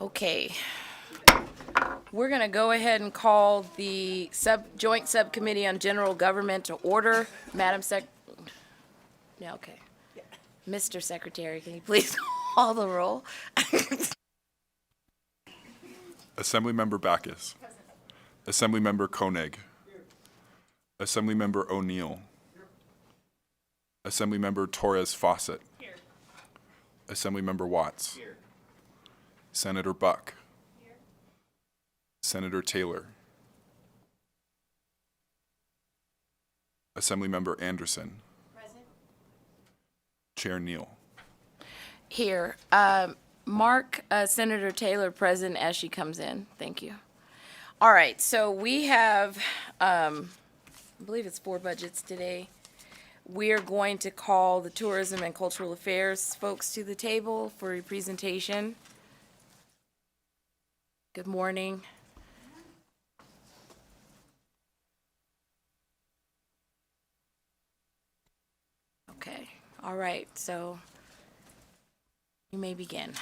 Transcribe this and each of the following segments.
Okay. We're going to go ahead and call the Joint Subcommittee on General Government to order. Madam yeah, okay. Mr. Secretary, can you please call the roll? Assemblymember Backus. Assemblymember Koenig. Assemblymember O'Neill. Assemblymember Torres Fawcett. Assemblymember Watts. Senator Buck. Senator Taylor. Assemblymember Anderson. Chair Neal. Here. Mark Senator Taylor present as she comes in. Thank you. All right, so we have, I believe it's 4 budgets today. We're going to call the Tourism and Cultural Affairs folks to the table for a presentation. Good morning. Okay, all right, so you may begin.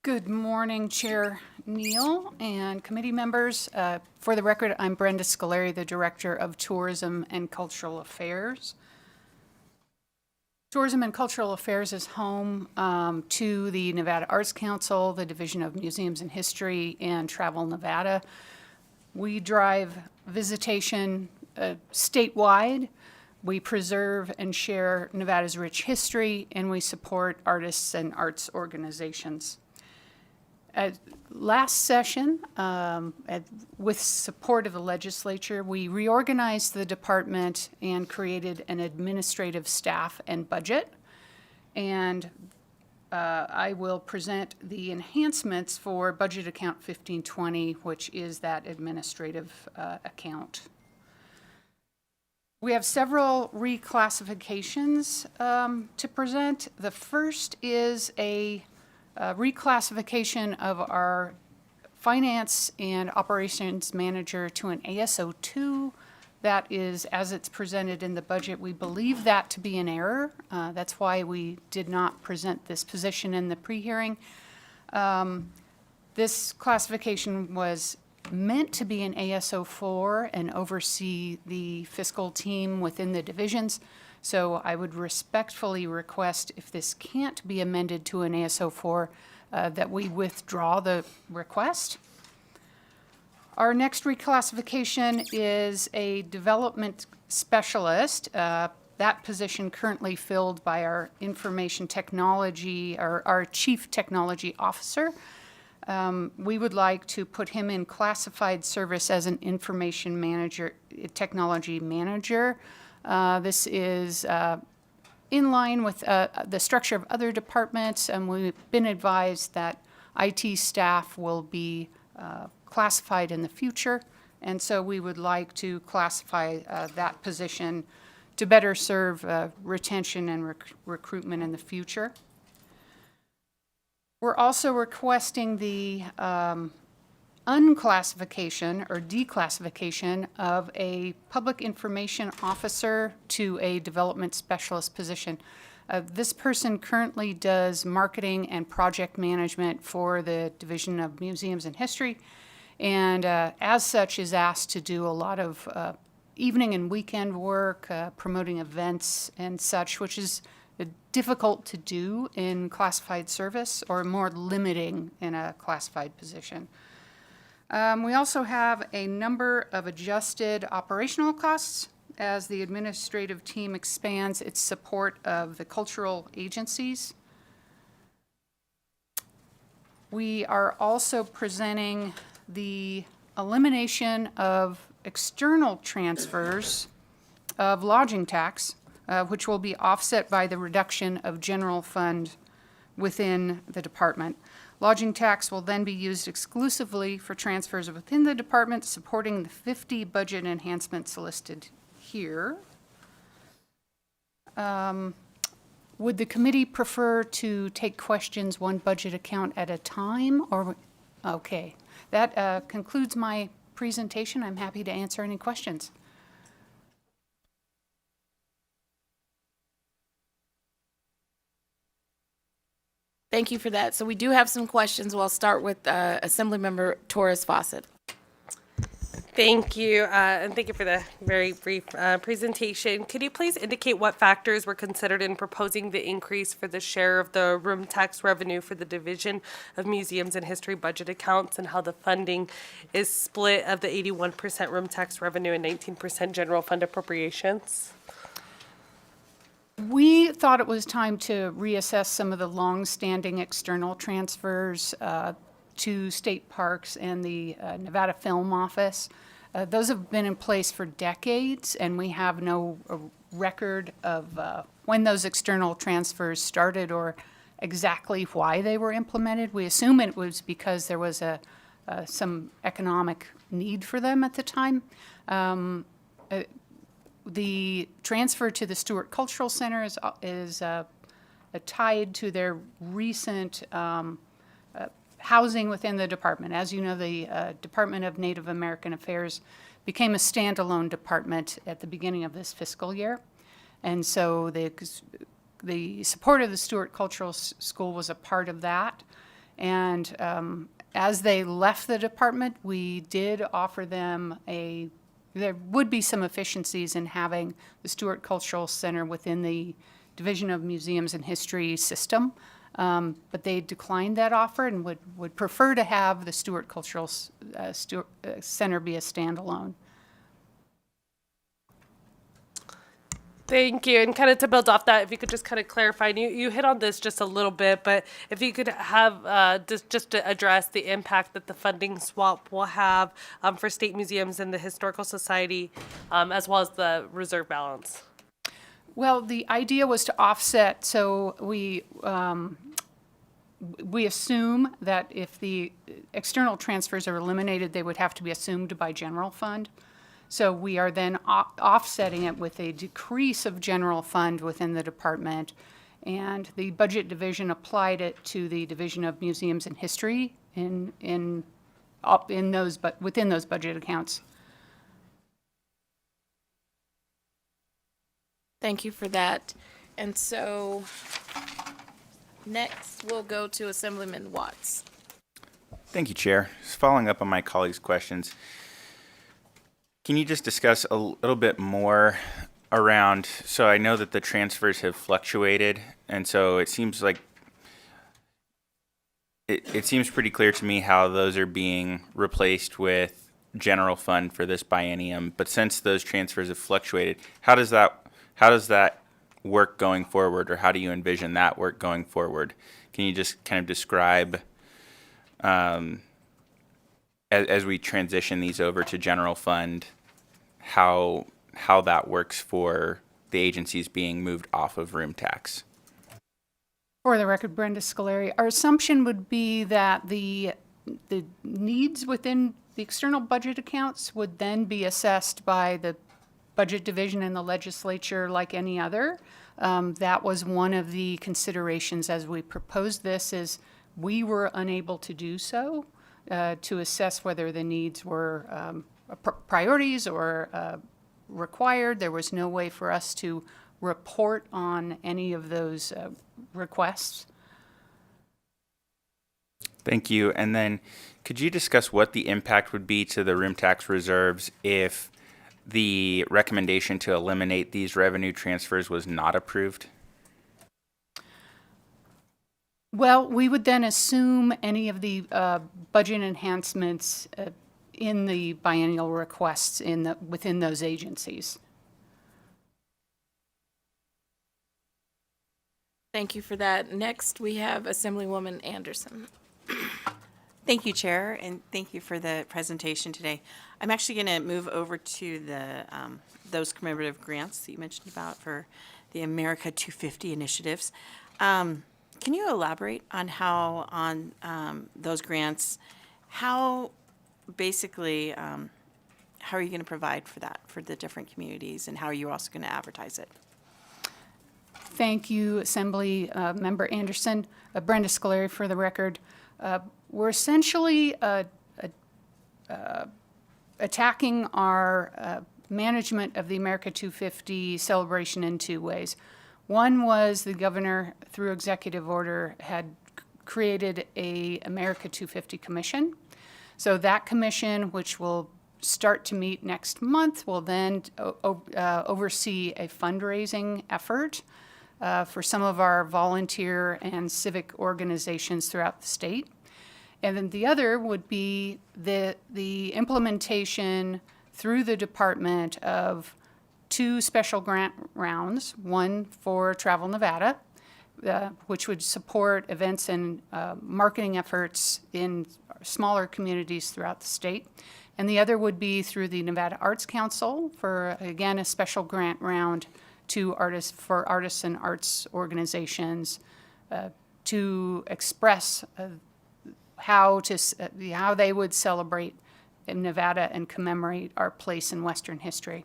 Good morning, Chair Neal and committee members. For the record, I'm Brenda Scolari, the Director of Tourism and Cultural Affairs. Tourism and Cultural Affairs is home to the Nevada Arts Council, the Division of Museums and History, and Travel Nevada. We drive visitation statewide. We preserve and share Nevada's rich history, and we support artists and arts organizations. Last session, with support of the legislature, we reorganized the department and created an administrative staff and budget. And I will present the enhancements for budget account 1520, which is that administrative account. We have several reclassifications to present. The first is a reclassification of our finance and operations manager to an ASO2. That is, as it's presented in the budget, we believe that to be an error. That's why we did not present this position in the pre-hearing. This classification was meant to be an ASO4 and oversee the fiscal team within the divisions. So I would respectfully request, if this can't be amended to an ASO4, that we withdraw the request. Our next reclassification is a development specialist. That position currently filled by our information technology, or our chief technology officer. We would like to put him in classified service as an information manager, technology manager. This is in line with the structure of other departments, and we've been advised that IT staff will be classified in the future, and so we would like to classify that position to better serve retention and recruitment in the future. We're also requesting the unclassification or declassification of a public information officer to a development specialist position. This person currently does marketing and project management for the Division of Museums and History, and as such is asked to do a lot of evening and weekend work, promoting events and such, which is difficult to do in classified service, or more limiting in a classified position. We also have a number of adjusted operational costs as the administrative team expands its support of the cultural agencies. We are also presenting the elimination of external transfers of lodging tax, which will be offset by the reduction of general fund within the department. Lodging tax will then be used exclusively for transfers within the department, supporting the 50 budget enhancements listed here. Would the committee prefer to take questions one budget account at a time, or, okay. That concludes my presentation. I'm happy to answer any questions. Thank you for that. So we do have some questions. We'll start with Assemblymember Torres Fawcett. Thank you, and thank you for the very brief presentation. Could you please indicate what factors were considered in proposing the increase for the share of the room tax revenue for the Division of Museums and History budget accounts, and how the funding is split of the 81% room tax revenue and 19% general fund appropriations? We thought it was time to reassess some of the long-standing external transfers to state parks and the Nevada Film Office. Those have been in place for decades, and we have no record of when those external transfers started or exactly why they were implemented. We assume it was because there was some economic need for them at the time. The transfer to the Stewart Cultural Center is tied to their recent housing within the department. As you know, the Department of Native American Affairs became a standalone department at the beginning of this fiscal year. And so the support of the Stewart Cultural School was a part of that. And as they left the department, we did offer them there would be some efficiencies in having the Stewart Cultural Center within the Division of Museums and History system. But they declined that offer and would prefer to have the Stewart Cultural Center be a standalone. Thank you. And kind of to build off that, if you could just kind of clarify, and you hit on this just a little bit, but if you could have just to address the impact that the funding swap will have for state museums and the Historical Society, as well as the reserve balance. Well, the idea was to offset, so we assume that if the external transfers are eliminated, they would have to be assumed by general fund. So we are then offsetting it with a decrease of general fund within the department, and the budget division applied it to the Division of Museums and History within those budget accounts. Thank you for that. And so next we'll go to Assemblyman Watts. Thank you, Chair. Just following up on my colleagues' questions, can you just discuss a little bit more around, so I know that the transfers have fluctuated, and so it seems like it seems pretty clear to me how those are being replaced with general fund for this biennium, but since those transfers have fluctuated, how does that work going forward, or how do you envision that work going forward? Can you just kind of describe, as we transition these over to general fund, how that works for the agencies being moved off of room tax? For the record, Brenda Scolari, our assumption would be that the needs within the external budget accounts would then be assessed by the budget division in the legislature like any other. That was one of the considerations as we proposed this, is we were unable to do so to assess whether the needs were priorities or required. There was no way for us to report on any of those requests. Thank you. And then could you discuss what the impact would be to the room tax reserves if the recommendation to eliminate these revenue transfers was not approved? Well, we would then assume any of the budget enhancements in the biennial requests within those agencies. Thank you for that. Next, we have Assemblywoman Anderson. Thank you, Chair, and thank you for the presentation today. I'm actually going to move over to those commemorative grants that you mentioned about for the America 250 initiatives. Can you elaborate on how, on those grants, how basically, how are you going to provide for that, for the different communities, and how are you also going to advertise it? Thank you, Assembly Member Anderson. Brenda Scolari for the record. We're essentially attacking our management of the America 250 celebration in two ways. One was the governor, through executive order, had created a America 250 Commission. So that commission, which will start to meet next month, will then oversee a fundraising effort for some of our volunteer and civic organizations throughout the state. And then the other would be the implementation through the department of 2 special grant rounds, one for Travel Nevada, which would support events and marketing efforts in smaller communities throughout the state. And the other would be through the Nevada Arts Council for, again, a special grant round to artists and arts organizations to express how they would celebrate in Nevada and commemorate our place in Western history.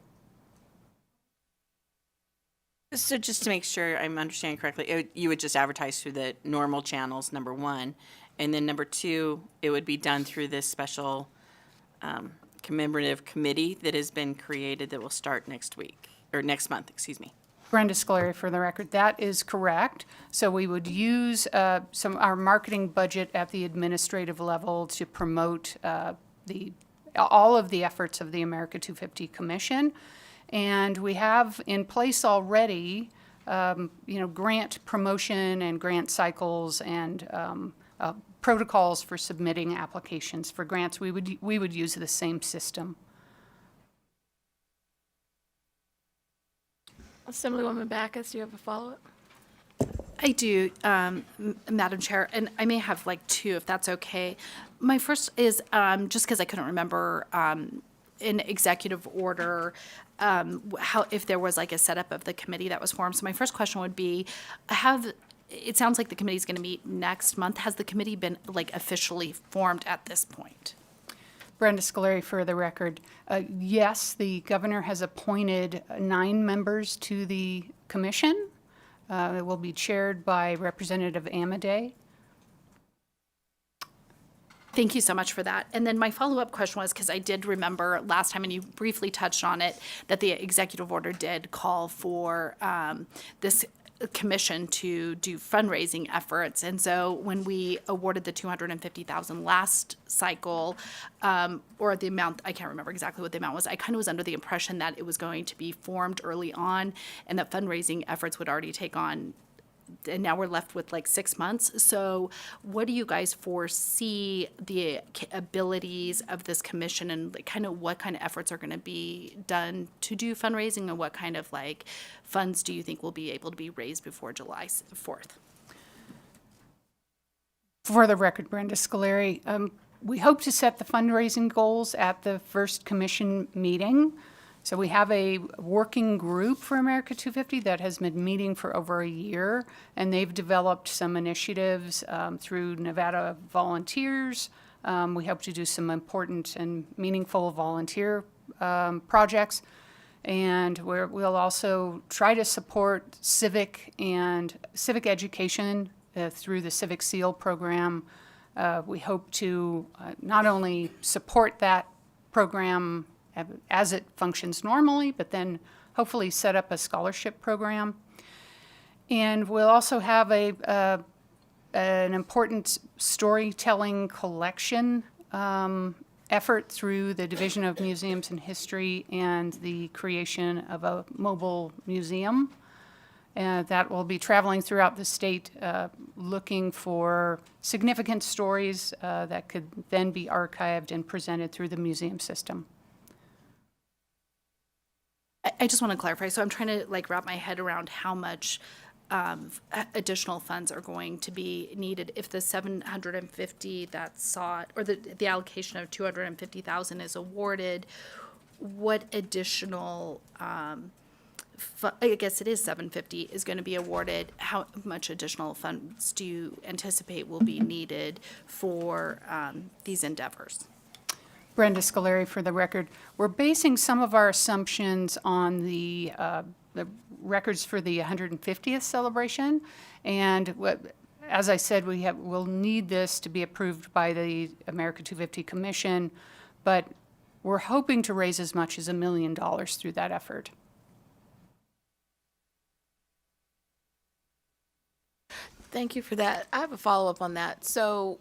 So just to make sure I'm understanding correctly, you would just advertise through the normal channels, number one, and then number two, it would be done through this special commemorative committee that has been created that will start next month, excuse me. Brenda Scolari, for the record, that is correct. So we would use our marketing budget at the administrative level to promote all of the efforts of the America 250 Commission. And we have in place already, grant promotion and grant cycles and protocols for submitting applications for grants. We would use the same system. Assemblywoman Backus, do you have a follow-up? I do, Madam Chair, and I may have like 2 if that's okay. My first is just because I couldn't remember in executive order how if there was like a setup of the committee that was formed. So my first question would be, it sounds like the committee is going to meet next month. Has the committee been like officially formed at this point? Brenda Scolari, for the record. Yes, the governor has appointed 9 members to the commission. It will be chaired by Representative Amadei. Thank you so much for that. And then my follow-up question was, because I did remember last time, and you briefly touched on it, that the executive order did call for this commission to do fundraising efforts. And so when we awarded the $250,000 last cycle, or the amount, I can't remember exactly what the amount was, I kind of was under the impression that it was going to be formed early on and that fundraising efforts would already take on, and now we're left with like 6 months. So what do you guys foresee the abilities of this commission, and kind of what kind of efforts are going to be done to do fundraising, and what kind of like funds do you think will be able to be raised before July 4th? For the record, Brenda Scolari, we hope to set the fundraising goals at the first commission meeting. So we have a working group for America 250 that has been meeting for over a year, and they've developed some initiatives through Nevada volunteers. We hope to do some important and meaningful volunteer projects, and we'll also try to support civic education through the Civic Seal program. We hope to not only support that program as it functions normally, but then hopefully set up a scholarship program. And we'll also have an important storytelling collection effort through the Division of Museums and History and the creation of a mobile museum. That will be traveling throughout the state looking for significant stories that could then be archived and presented through the museum system. I just want to clarify. So I'm trying to like wrap my head around how much additional funds are going to be needed if the 750 that's sought, or the allocation of 250,000 is awarded. What additional, I guess it is 750 is going to be awarded. How much additional funds do you anticipate will be needed for these endeavors? Brenda Scolari, for the record. We're basing some of our assumptions on the records for the 150th celebration, and as I said, we'll need this to be approved by the America 250 Commission, but we're hoping to raise as much as $1 million through that effort. Thank you for that. I have a follow-up on that. So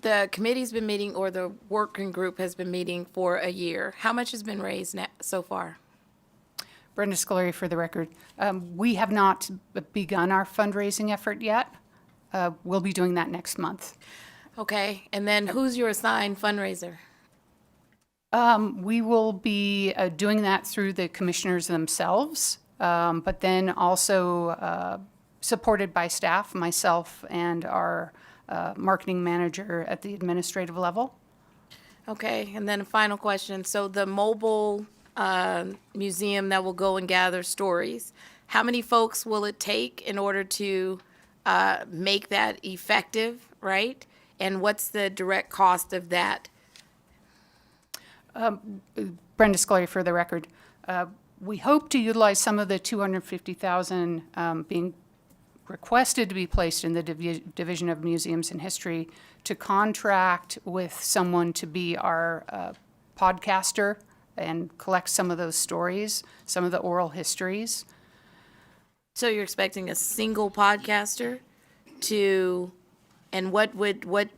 the committee's been meeting, or the working group has been meeting for a year. How much has been raised so far? Brenda Scolari for the record. We have not begun our fundraising effort yet. We'll be doing that next month. Okay, and then who's your assigned fundraiser? We will be doing that through the commissioners themselves, but then also supported by staff, myself, and our marketing manager at the administrative level. Okay, and then a final question. So the mobile museum that will go and gather stories, how many folks will it take in order to make that effective, right? And what's the direct cost of that? Brenda Scolari for the record. We hope to utilize some of the $250,000 being requested to be placed in the Division of Museums and History to contract with someone to be our podcaster and collect some of those stories, some of the oral histories. So you're expecting a single podcaster to, and what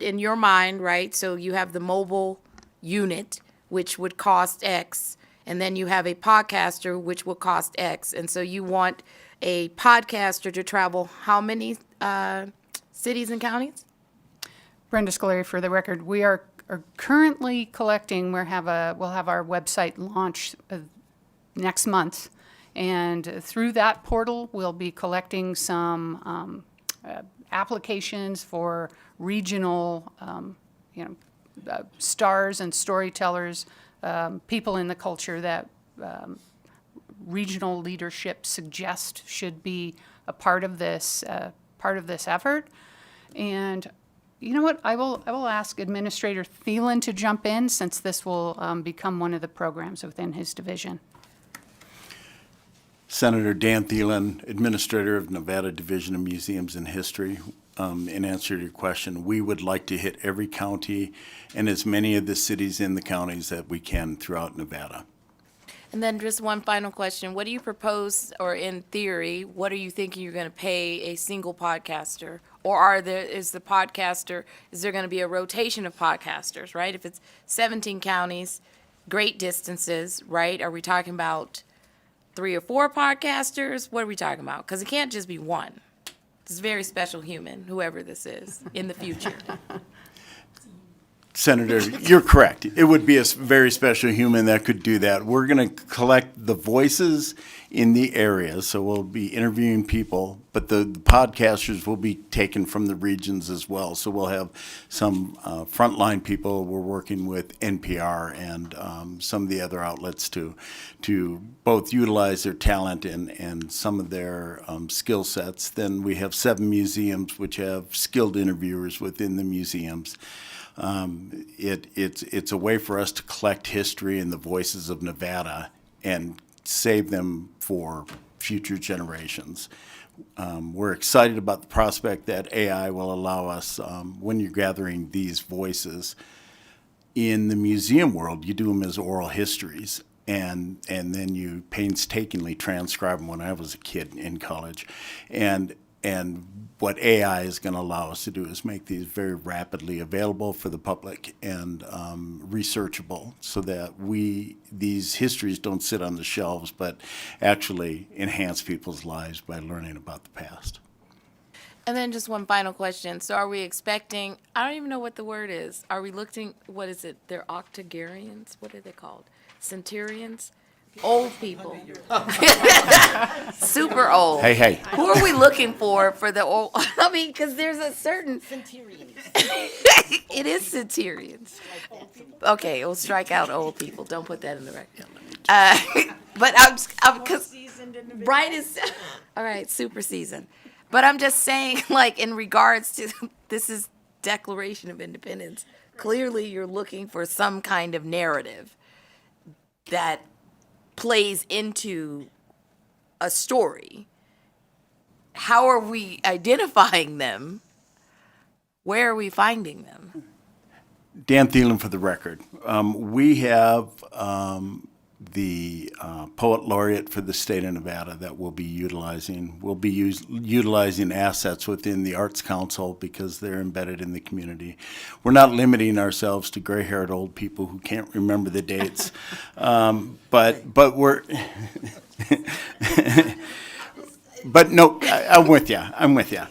in your mind, right? So you have the mobile unit, which would cost X, and then you have a podcaster, which will cost X. And so you want a podcaster to travel how many cities and counties? Brenda Scolari for the record. We are currently collecting, we'll have our website launch next month. And through that portal, we'll be collecting some applications for regional, stars and storytellers, people in the culture that regional leadership suggest should be a part of this effort. And you know what? I will ask Administrator Thielen to jump in, since this will become one of the programs within his division. Senator Dan Thielen, Administrator of Nevada Division of Museums and History. In answer to your question, we would like to hit every county and as many of the cities in the counties that we can throughout Nevada. And then just one final question. What do you propose, or in theory, what are you thinking you're going to pay a single podcaster? Or is there going to be a rotation of podcasters, right? If it's 17 counties, great distances, right? Are we talking about 3 or 4 podcasters? What are we talking about? Because it can't just be one. This is a very special human, whoever this is, in the future. Senator, you're correct. It would be a very special human that could do that. We're going to collect the voices in the area, so we'll be interviewing people, but the podcasters will be taken from the regions as well. So we'll have some frontline people. We're working with NPR and some of the other outlets to both utilize their talent and some of their skill sets. Then we have 7 museums which have skilled interviewers within the museums. It's a way for us to collect history and the voices of Nevada and save them for future generations. We're excited about the prospect that AI will allow us, when you're gathering these voices in the museum world, you do them as oral histories, and then you painstakingly transcribe them. When I was a kid in college, and what AI is going to allow us to do is make these very rapidly available for the public and researchable, so that these histories don't sit on the shelves, but actually enhance people's lives by learning about the past. And then just one final question. So are we expecting, I don't even know what the word is. Are we looking, what is it? They're octogenarians? What are they called? Centurions? Old people. Super old. Hey. Who are we looking for the old? I mean, because there's a certain. Centurions. It is centurions. Okay, we'll strike out old people. Don't put that in the record. But I'm because Brian is, all right, super seasoned. But I'm just saying, like, in regards to, this is Declaration of Independence. Clearly, you're looking for some kind of narrative that plays into a story. How are we identifying them? Where are we finding them? Dan Thielen for the record. We have the poet laureate for the state of Nevada that we'll be utilizing. We'll be utilizing assets within the Arts Council because they're embedded in the community. We're not limiting ourselves to gray-haired old people who can't remember the dates, but we're. But no, I'm with you.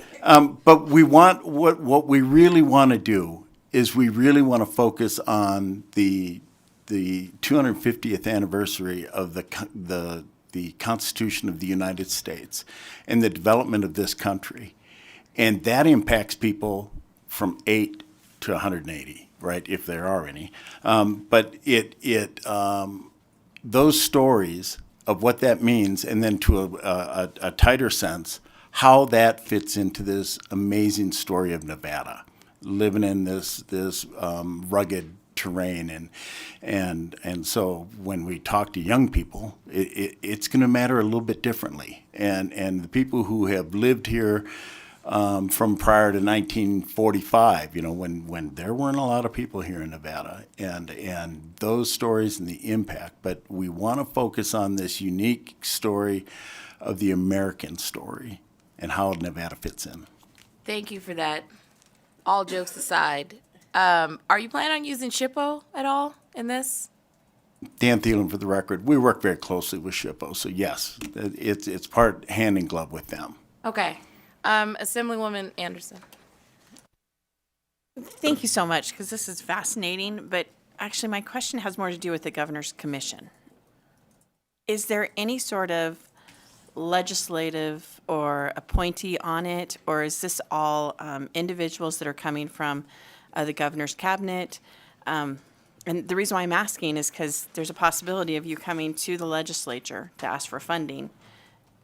But we want what we really want to do is we really want to focus on the 250th anniversary of the Constitution of the United States and the development of this country, and that impacts people from 8 to 180, right? If there are any, but those stories of what that means, and then to a tighter sense, how that fits into this amazing story of Nevada, living in this rugged terrain, and so when we talk to young people, it's going to matter a little bit differently, and the people who have lived here from prior to 1945, when there weren't a lot of people here in Nevada, and those stories and the impact. But we want to focus on this unique story of the American story and how Nevada fits in. Thank you for that. All jokes aside, are you planning on using SHPO at all in this? Dan Thielen, for the record, we work very closely with SHPO, so yes, it's part hand in glove with them. Okay. Assemblywoman Anderson. Thank you so much, because this is fascinating, but actually my question has more to do with the Governor's Commission. Is there any sort of legislative or appointee on it, or is this all individuals that are coming from the Governor's Cabinet? And the reason why I'm asking is because there's a possibility of you coming to the legislature to ask for funding,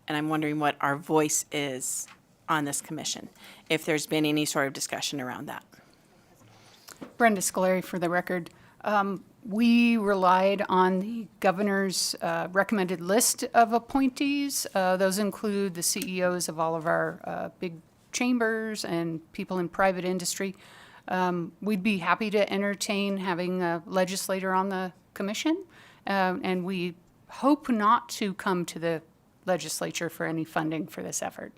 and I'm wondering what our voice is on this commission, if there's been any sort of discussion around that. Brenda Scolari, for the record. We relied on the governor's recommended list of appointees. Those include the CEOs of all of our big chambers and people in private industry. We'd be happy to entertain having a legislator on the commission, and we hope not to come to the legislature for any funding for this effort.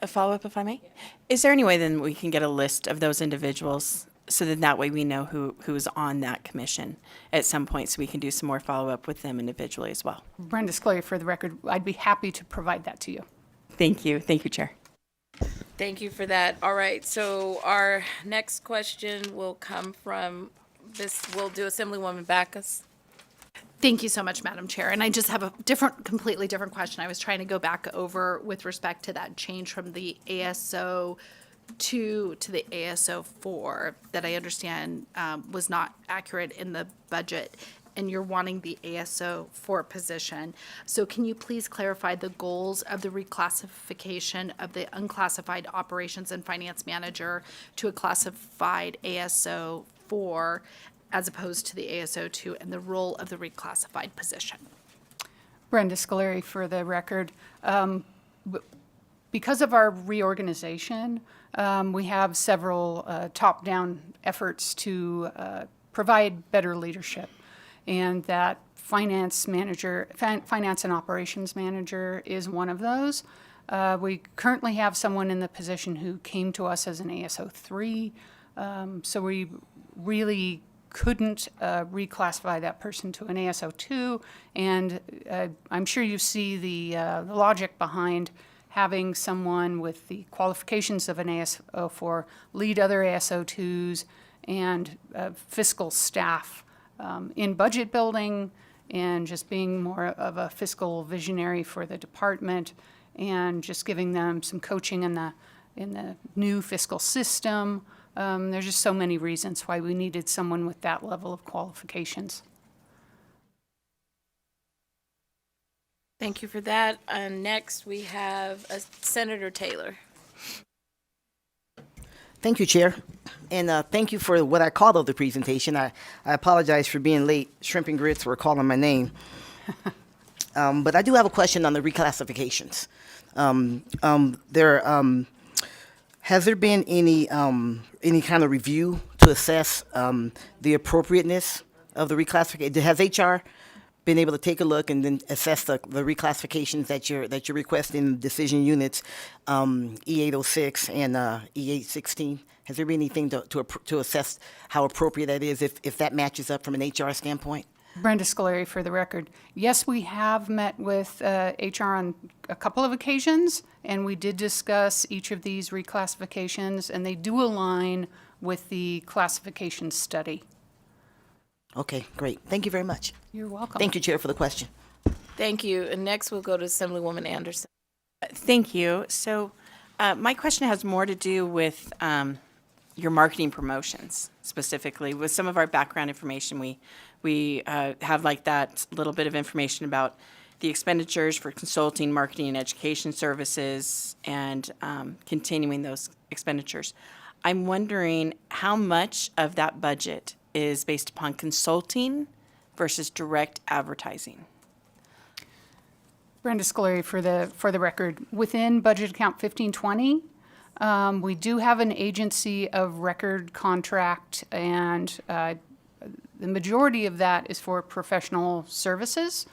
A follow-up, if I may? Is there any way then we can get a list of those individuals so that way we know who's on that commission at some point, so we can do some more follow-up with them individually as well? Brenda Scolari, for the record, I'd be happy to provide that to you. Thank you. Thank you, Chair. Thank you for that. All right, so our next question will come from we'll do Assemblywoman Backus. Thank you so much, Madam Chair. And I just have a completely different question. I was trying to go back over with respect to that change from the ASO 2 to the ASO 4 that I understand was not accurate in the budget, and you're wanting the ASO 4 position. So can you please clarify the goals of the reclassification of the unclassified operations and finance manager to a classified ASO 4 as opposed to the ASO 2, and the role of the reclassified position? Brenda Scolari, for the record. Because of our reorganization, we have several top-down efforts to provide better leadership, and that finance and operations manager is one of those. We currently have someone in the position who came to us as an ASO 3, so we really couldn't reclassify that person to an ASO 2, and I'm sure you see the logic behind having someone with the qualifications of an ASO 4 lead other ASO 2s and fiscal staff in budget building and just being more of a fiscal visionary for the department and just giving them some coaching in the new fiscal system. There's just so many reasons why we needed someone with that level of qualifications. Thank you for that. Next, we have Senator Taylor. Thank you, Chair. And thank you for what I called of the presentation. I apologize for being late. Shrimp and grits were calling my name. But I do have a question on the reclassifications. Has there been any kind of review to assess the appropriateness of the reclassification? Has HR been able to take a look and then assess the reclassifications that you're requesting, decision units, E806 and E816? Has there been anything to assess how appropriate that is, if that matches up from an HR standpoint? Brenda Scolari for the record. Yes, we have met with HR on a couple of occasions, and we did discuss each of these reclassifications, and they do align with the classification study. Okay, great. Thank you very much. You're welcome. Thank you, Chair, for the question. Thank you. And next we'll go to Assemblywoman Anderson. Thank you. So my question has more to do with your marketing promotions, specifically. With some of our background information, we have like that little bit of information about the expenditures for consulting, marketing, and education services, and continuing those expenditures. I'm wondering how much of that budget is based upon consulting versus direct advertising? Brenda Scolari for the record. Within budget account 1520, we do have an agency of record contract, and the majority of that is for professional services.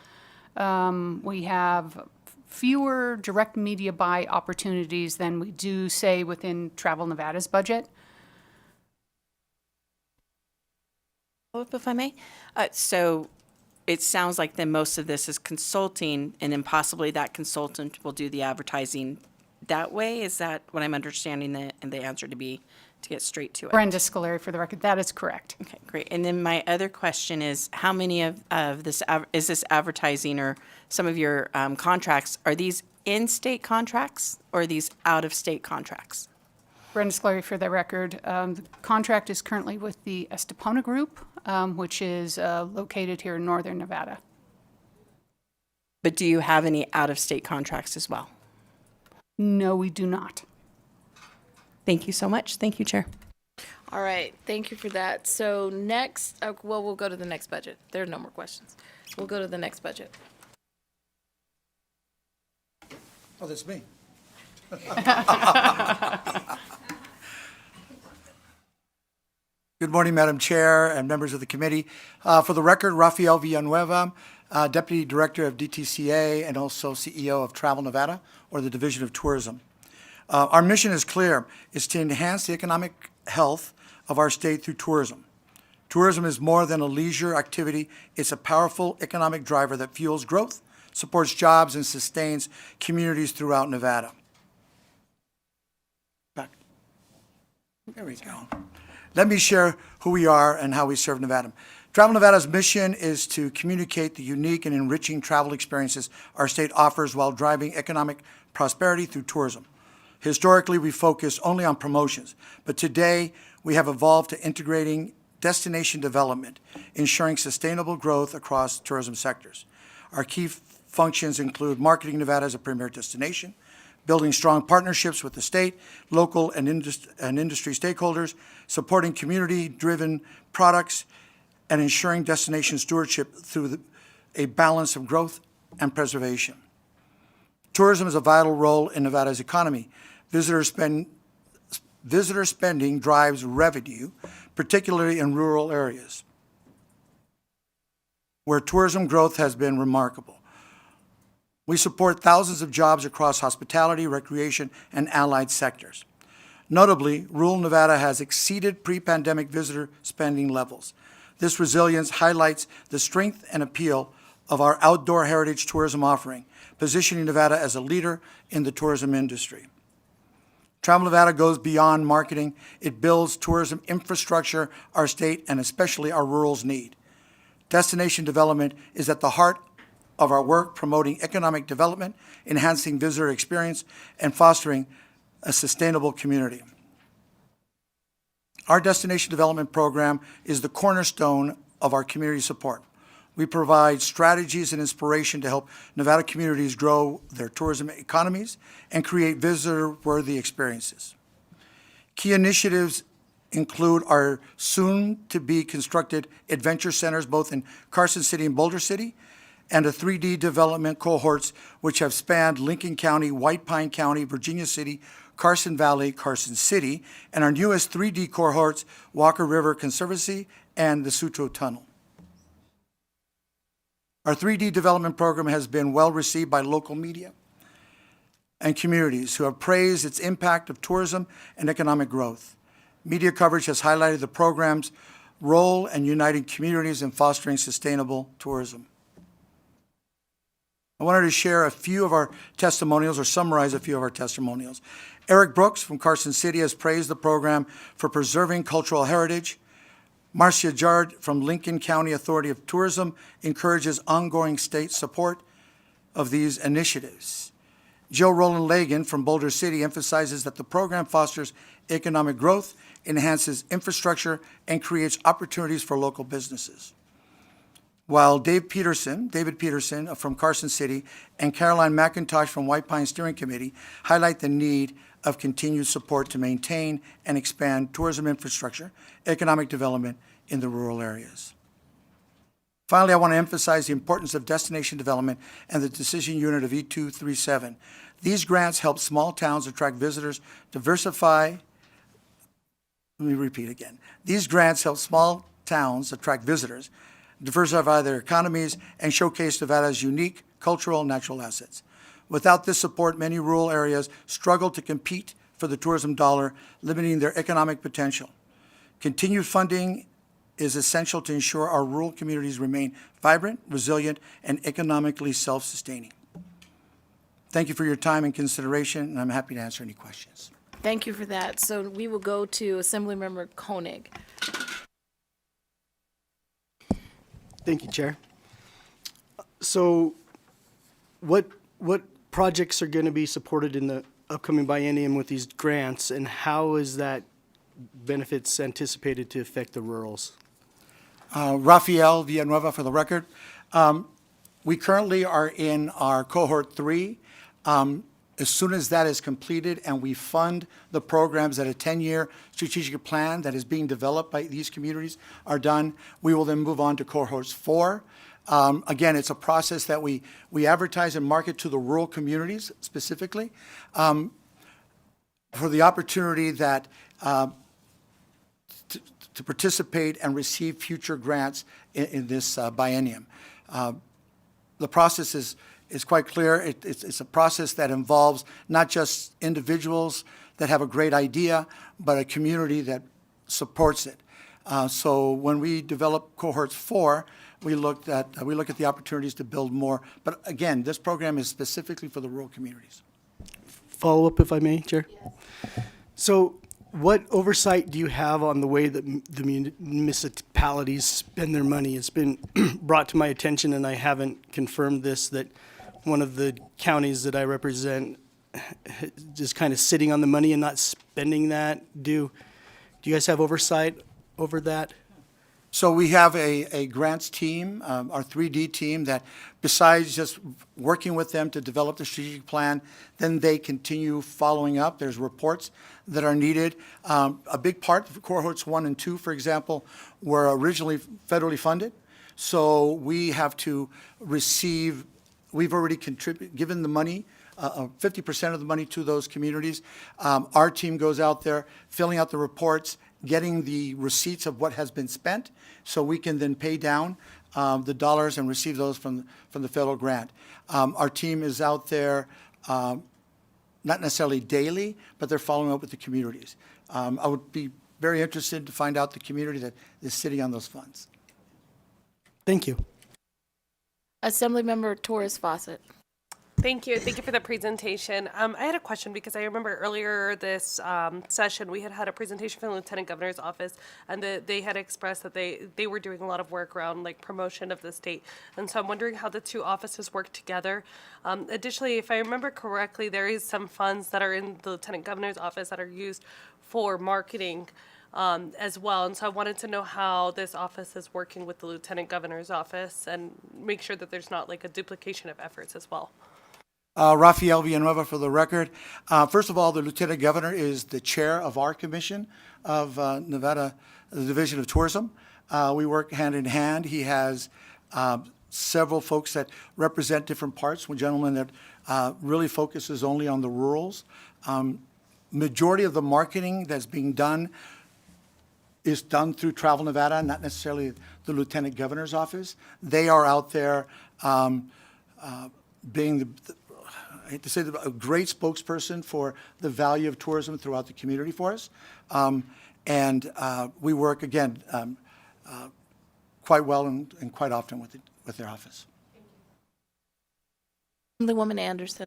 We have fewer direct media buy opportunities than we do, say, within Travel Nevada's budget. If I may. So it sounds like then most of this is consulting, and then possibly that consultant will do the advertising that way? Is that what I'm understanding the answer to be, to get straight to it? Brenda Scolari for the record. That is correct. Okay, great. And then my other question is, how many of this, is this advertising or some of your contracts, are these in-state contracts or are these out-of-state contracts? Brenda Scolari for the record. The contract is currently with the Estepona Group, which is located here in northern Nevada. But do you have any out-of-state contracts as well? No, we do not. Thank you so much. Thank you, Chair. All right, thank you for that. So next, well, we'll go to the next budget. There are no more questions. We'll go to the next budget. Oh, that's me. Good morning, Madam Chair and members of the committee. For the record, Rafael Villanueva, Deputy Director of DTCA and also CEO of Travel Nevada, or the Division of Tourism. Our mission is clear. It's to enhance the economic health of our state through tourism. Tourism is more than a leisure activity. It's a powerful economic driver that fuels growth, supports jobs, and sustains communities throughout Nevada. Back. There we go. Let me share who we are and how we serve Nevada. Travel Nevada's mission is to communicate the unique and enriching travel experiences our state offers while driving economic prosperity through tourism. Historically, we focus only on promotions, but today we have evolved to integrating destination development, ensuring sustainable growth across tourism sectors. Our key functions include marketing Nevada as a premier destination, building strong partnerships with the state, local, and industry stakeholders, supporting community-driven products, and ensuring destination stewardship through a balance of growth and preservation. Tourism is a vital role in Nevada's economy. Visitor spending drives revenue, particularly in rural areas, where tourism growth has been remarkable. We support thousands of jobs across hospitality, recreation, and allied sectors. Notably, rural Nevada has exceeded pre-pandemic visitor spending levels. This resilience highlights the strength and appeal of our outdoor heritage tourism offering, positioning Nevada as a leader in the tourism industry. Travel Nevada goes beyond marketing. It builds tourism infrastructure our state and especially our rurals need. Destination development is at the heart of our work, promoting economic development, enhancing visitor experience, and fostering a sustainable community. Our destination development program is the cornerstone of our community support. We provide strategies and inspiration to help Nevada communities grow their tourism economies and create visitor-worthy experiences. Key initiatives include our soon-to-be constructed adventure centers both in Carson City and Boulder City, and a 3D development cohorts which have spanned Lincoln County, White Pine County, Virginia City, Carson Valley, Carson City, and our newest 3D cohorts, Walker River Conservancy and the Sutro Tunnel. Our 3D development program has been well received by local media and communities who have praised its impact of tourism and economic growth. Media coverage has highlighted the program's role in uniting communities and fostering sustainable tourism. I wanted to share a few of our testimonials or summarize a few of our testimonials. Eric Brooks from Carson City has praised the program for preserving cultural heritage. Marcia Jard from Lincoln County Authority of Tourism encourages ongoing state support of these initiatives. Joe Roland Lagan from Boulder City emphasizes that the program fosters economic growth, enhances infrastructure, and creates opportunities for local businesses. While David Peterson from Carson City and Caroline McIntosh from White Pine Steering Committee highlight the need of continued support to maintain and expand tourism infrastructure, economic development in the rural areas. Finally, I want to emphasize the importance of destination development and the decision unit of E237. These grants help small towns attract visitors, These grants help small towns attract visitors, diversify their economies, and showcase Nevada's unique cultural and natural assets. Without this support, many rural areas struggle to compete for the tourism dollar, limiting their economic potential. Continued funding is essential to ensure our rural communities remain vibrant, resilient, and economically self-sustaining. Thank you for your time and consideration, and I'm happy to answer any questions. Thank you for that. So we will go to Assemblymember Koenig. Thank you, Chair. So what projects are going to be supported in the upcoming biennium with these grants, and how is that benefits anticipated to affect the rurals? Rafael Villanueva for the record. We currently are in our cohort 3. As soon as that is completed and we fund the programs that a 10-year strategic plan that is being developed by these communities are done, we will then move on to cohorts 4. Again, it's a process that we advertise and market to the rural communities specifically for the opportunity that to participate and receive future grants in this biennium. The process is quite clear. It's a process that involves not just individuals that have a great idea, but a community that supports it. So when we develop cohorts 4, we look at the opportunities to build more. But again, this program is specifically for the rural communities. Follow up, if I may, Chair? Yes. So what oversight do you have on the way that the municipalities spend their money? It's been brought to my attention, and I haven't confirmed this, that one of the counties that I represent is kind of sitting on the money and not spending that. Do you guys have oversight over that? So we have a grants team, our 3D team, that besides just working with them to develop the strategic plan, then they continue following up. There's reports that are needed. A big part of cohorts 1 and 2, for example, were originally federally funded. So we have to receive, we've already given the money, 50% of the money to those communities. Our team goes out there, filling out the reports, getting the receipts of what has been spent, so we can then pay down the dollars and receive those from the federal grant. Our team is out there, not necessarily daily, but they're following up with the communities. I would be very interested to find out the community that is sitting on those funds. Thank you. Assemblymember Torres Fawcett. Thank you. Thank you for the presentation. I had a question because I remember earlier this session, we had a presentation from the Lieutenant Governor's office, and they had expressed that they were doing a lot of work around like promotion of the state. And so I'm wondering how the two offices work together. Additionally, if I remember correctly, there is some funds that are in the Lieutenant Governor's office that are used for marketing as well. And so I wanted to know how this office is working with the Lieutenant Governor's office and make sure that there's not like a duplication of efforts as well. Rafael Villanueva for the record. First of all, the Lieutenant Governor is the chair of our commission of Nevada, the Division of Tourism. We work hand in hand. He has several folks that represent different parts. One gentleman that really focuses only on the rurals. Majority of the marketing that's being done is done through Travel Nevada, not necessarily the Lieutenant Governor's office. They are out there being I hate to say, a great spokesperson for the value of tourism throughout the community for us. And we work, again, quite well and quite often with their office. The woman Anderson.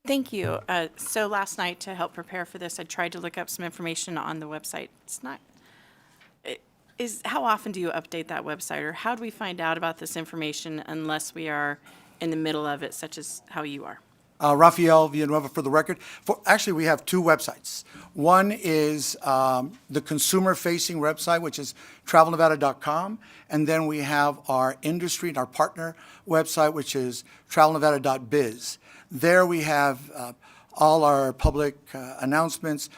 Thank you. So last night, to help prepare for this, I tried to look up some information on the website. How often do you update that website, or how do we find out about this information unless we are in the middle of it, such as how you are? Rafael Villanueva, for the record. Actually, we have two websites. One is the consumer-facing website, which is travelnevada.com, and then we have our industry and our partner website, which is travelnevada.biz. There we have all our public announcements,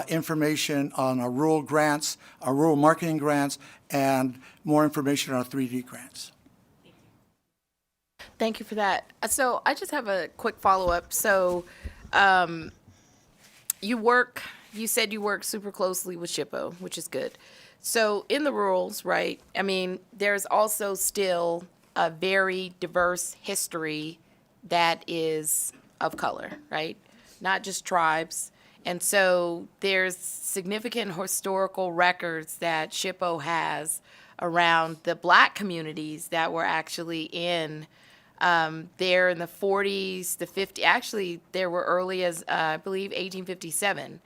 information on our rural grants, our rural marketing grants, and more information on our 3D grants. Thank you for that. So I just have a quick follow-up. So you said you work super closely with SHPO, which is good. So in the rurals, right, I mean, there's also still a very diverse history that is of color, right? Not just tribes. And so there's significant historical records that SHPO has around the Black communities that were actually in there in the 40s, the 50s. Actually, there were early as I believe 1857.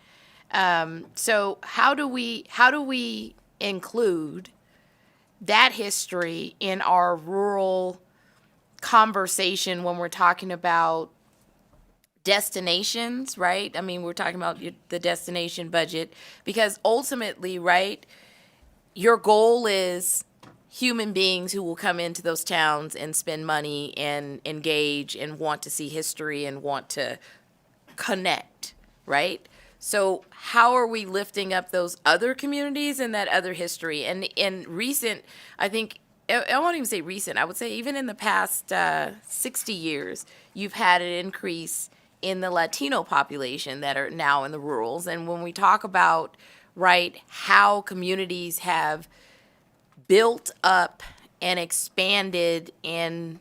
So how do we include that history in our rural conversation when we're talking about destinations, right? I mean, we're talking about the destination budget, because ultimately, right, your goal is human beings who will come into those towns and spend money and engage and want to see history and want to connect, right? So how are we lifting up those other communities and that other history? And in recent, I think, I won't even say recent, I would say even in the past 60 years, you've had an increase in the Latino population that are now in the rurals. And when we talk about, right, how communities have built up and expanded and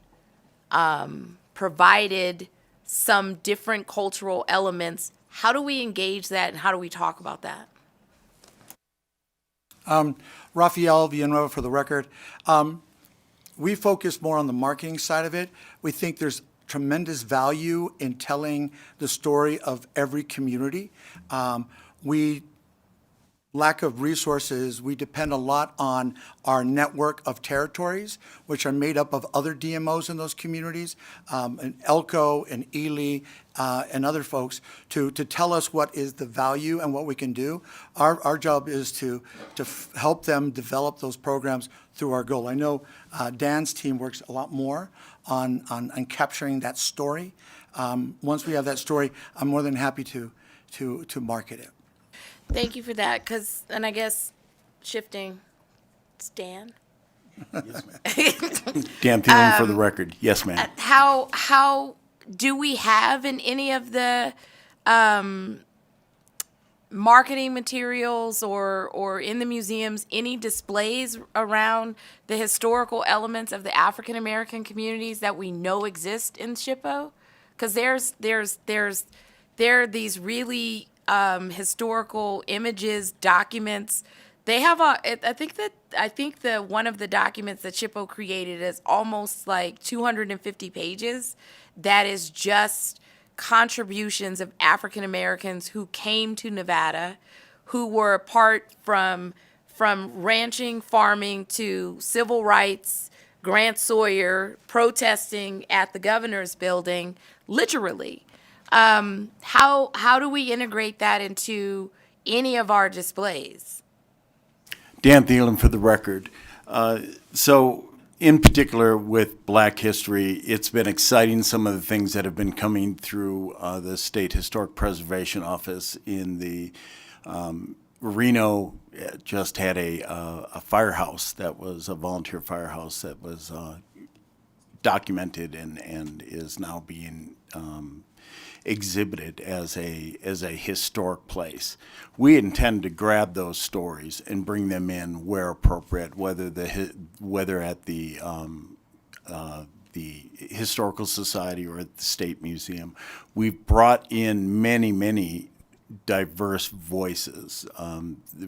provided some different cultural elements, how do we engage that and how do we talk about that? Rafael Villanueva, for the record. We focus more on the marketing side of it. We think there's tremendous value in telling the story of every community. Lack of resources, we depend a lot on our network of territories, which are made up of other DMOs in those communities, and Elko and Ely and other folks, to tell us what is the value and what we can do. Our job is to help them develop those programs through our goal. I know Dan's team works a lot more on capturing that story. Once we have that story, I'm more than happy to market it. Thank you for that, and I guess shifting, it's Dan. Yes, ma'am. Dan Thielen, for the record. Yes, ma'am. How do we have in any of the marketing materials or in the museums any displays around the historical elements of the African American communities that we know exist in SHPO? Because there are these really historical images, documents. They have I think the one of the documents that SHPO created is almost like 250 pages. That is just contributions of African Americans who came to Nevada, who were apart from ranching, farming to civil rights, Grant Sawyer, protesting at the governor's building, literally. How do we integrate that into any of our displays? Dan Thielen, for the record. So in particular with Black history, it's been exciting, some of the things that have been coming through the State Historic Preservation Office in the Reno just had a firehouse that was a volunteer firehouse that was documented and is now being exhibited as a historic place. We intend to grab those stories and bring them in where appropriate, whether at the the Historical Society or at the State Museum. We've brought in many diverse voices.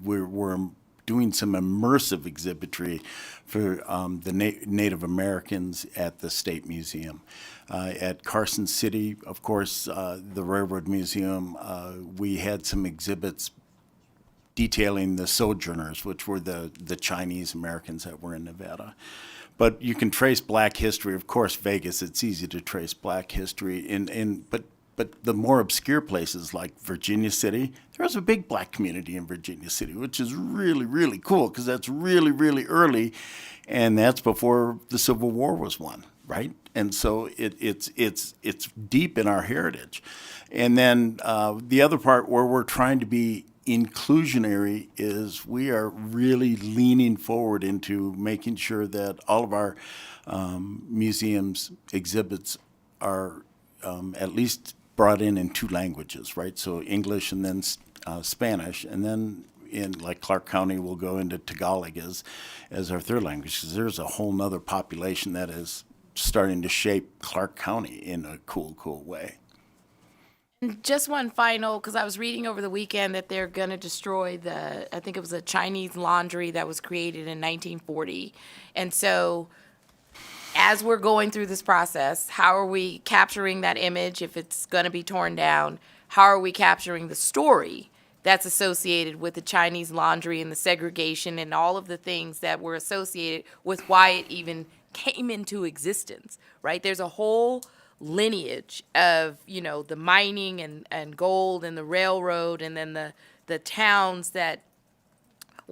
We're doing some immersive exhibitry for the Native Americans at the State Museum. At Carson City, of course, the Railroad Museum, we had some exhibits detailing the sojourners, which were the Chinese Americans that were in Nevada. But you can trace Black history. Of course, Vegas, it's easy to trace Black history. But the more obscure places like Virginia City, there was a big Black community in Virginia City, which is really cool because that's really early, and that's before the Civil War was won, right? And so it's deep in our heritage. And then the other part where we're trying to be inclusionary is we are really leaning forward into making sure that all of our museums exhibits are at least brought in 2 languages, right? So English and then Spanish, and then in like Clark County, we'll go into Tagalog as our 3rd language, because there's a whole nother population that is starting to shape Clark County in a cool way. Just one final, because I was reading over the weekend that they're going to destroy I think it was a Chinese laundry that was created in 1940. And so as we're going through this process, how are we capturing that image if it's going to be torn down? How are we capturing the story that's associated with the Chinese laundry and the segregation and all of the things that were associated with why it even came into existence, right? There's a whole lineage of, the mining and gold and the railroad, and then the towns that,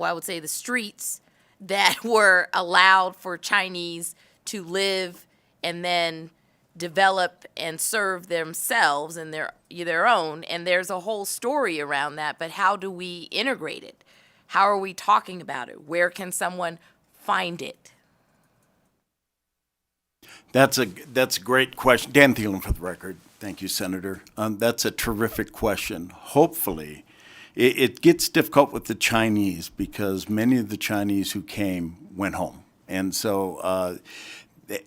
I would say the streets that were allowed for Chinese to live and then develop and serve themselves and their own. And there's a whole story around that, but how do we integrate it? How are we talking about it? Where can someone find it? That's a great question. Dan Thielen for the record. Thank you, Senator. That's a terrific question. Hopefully, it gets difficult with the Chinese because many of the Chinese who came went home. And so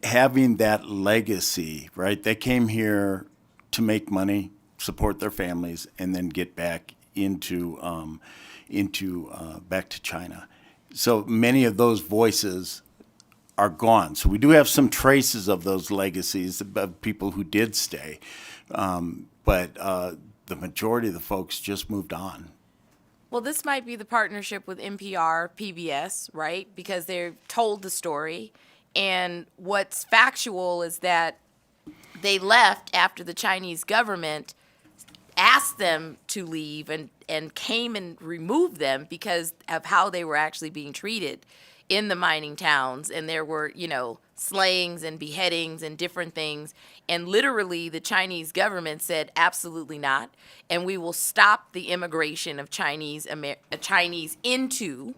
having that legacy, right? They came here to make money, support their families, and then get back into back to China. So many of those voices are gone. So we do have some traces of those legacies of people who did stay, but the majority of the folks just moved on. Well, this might be the partnership with NPR, PBS, right? Because they're told the story. And what's factual is that they left after the Chinese government asked them to leave and came and removed them because of how they were actually being treated in the mining towns. And there were, slayings and beheadings and different things. And literally the Chinese government said, absolutely not. And we will stop the immigration of Chinese into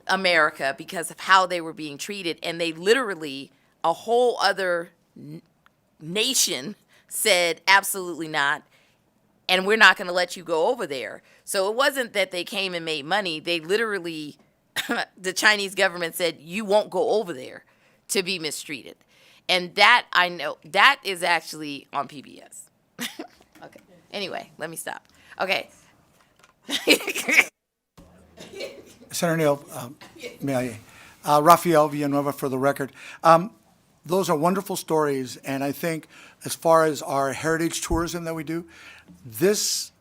America because of how they were being treated. And they literally, a whole other nation said, absolutely not. And we're not going to let you go over there. So it wasn't that they came and made money. They literally, the Chinese government said, you won't go over there to be mistreated. And that, I know, that is actually on PBS. Okay. Anyway, let me stop. Okay. Senator Neal, may I? Rafael Villanueva for the record. Those are wonderful stories, and I think as far as our heritage tourism that we do, this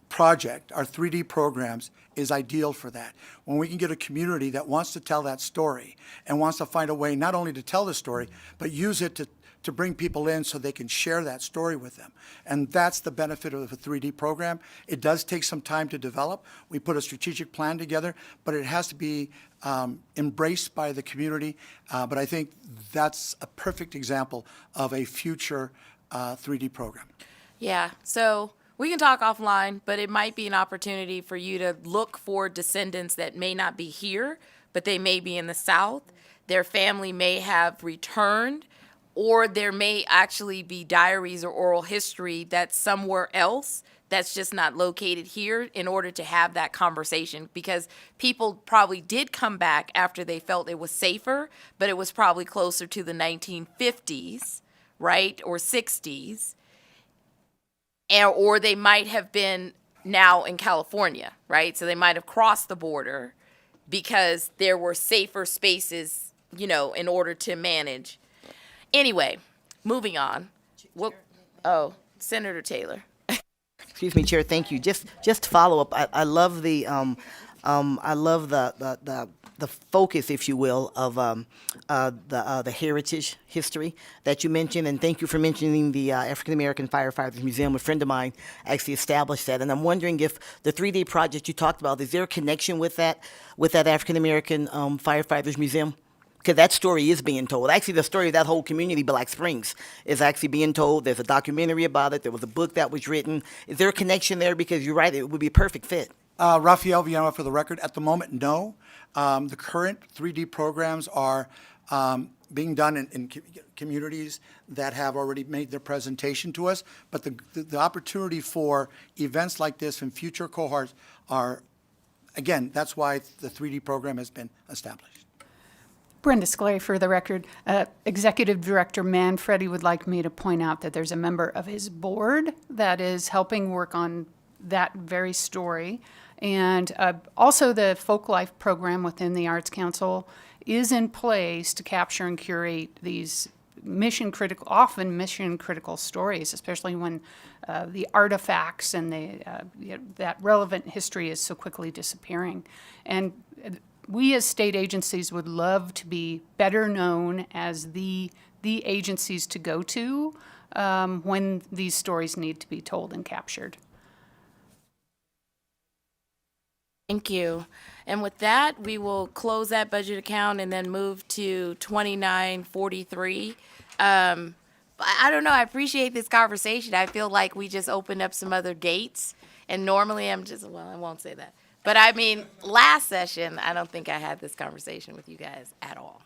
project, our 3D programs, is ideal for that. When we can get a community that wants to tell that story and wants to find a way not only to tell the story, but use it to bring people in so they can share that story with them. And that's the benefit of a 3D program. It does take some time to develop. We put a strategic plan together, but it has to be embraced by the community. But I think that's a perfect example of a future 3D program. Yeah, so we can talk offline, but it might be an opportunity for you to look for descendants that may not be here, but they may be in the South. Their family may have returned, or there may actually be diaries or oral history that's somewhere else that's just not located here in order to have that conversation, because people probably did come back after they felt it was safer, but it was probably closer to the 1950s, right, or 60s, or they might have been now in California, right? So they might have crossed the border because there were safer spaces, you know, in order to manage. Anyway, moving on. Oh, Senator Taylor. Excuse me, Chair, thank you. Just to follow up, I love the the focus, if you will, of the heritage history that you mentioned, and thank you for mentioning the African American Firefighters Museum. A friend of mine actually established that, and I'm wondering if the 3-day project you talked about, is there a connection with that African American Firefighters Museum? Because that story is being told. Actually, the story of that whole community, Black Springs, is actually being told. There's a documentary about it. There was a book that was written. Is there a connection there? Because you're right, it would be a perfect fit. Rafael Villanueva, for the record, at the moment, no. The current 3D programs are being done in communities that have already made their presentation to us. But the opportunity for events like this in future cohorts are, again, that's why the 3D program has been established. Brenda Sclay, for the record. Executive Director Manfredi would like me to point out that there's a member of his board that is helping work on that very story. And also the Folk Life program within the Arts Council is in place to capture and curate these often mission-critical stories, especially when the artifacts and that relevant history is so quickly disappearing. And we as state agencies would love to be better known as the agencies to go to when these stories need to be told and captured. Thank you. And with that, we will close that budget account and then move to 2943. I don't know, I appreciate this conversation. I feel like we just opened up some other gates. And normally I won't say that. But I mean, last session, I don't think I had this conversation with you guys at all.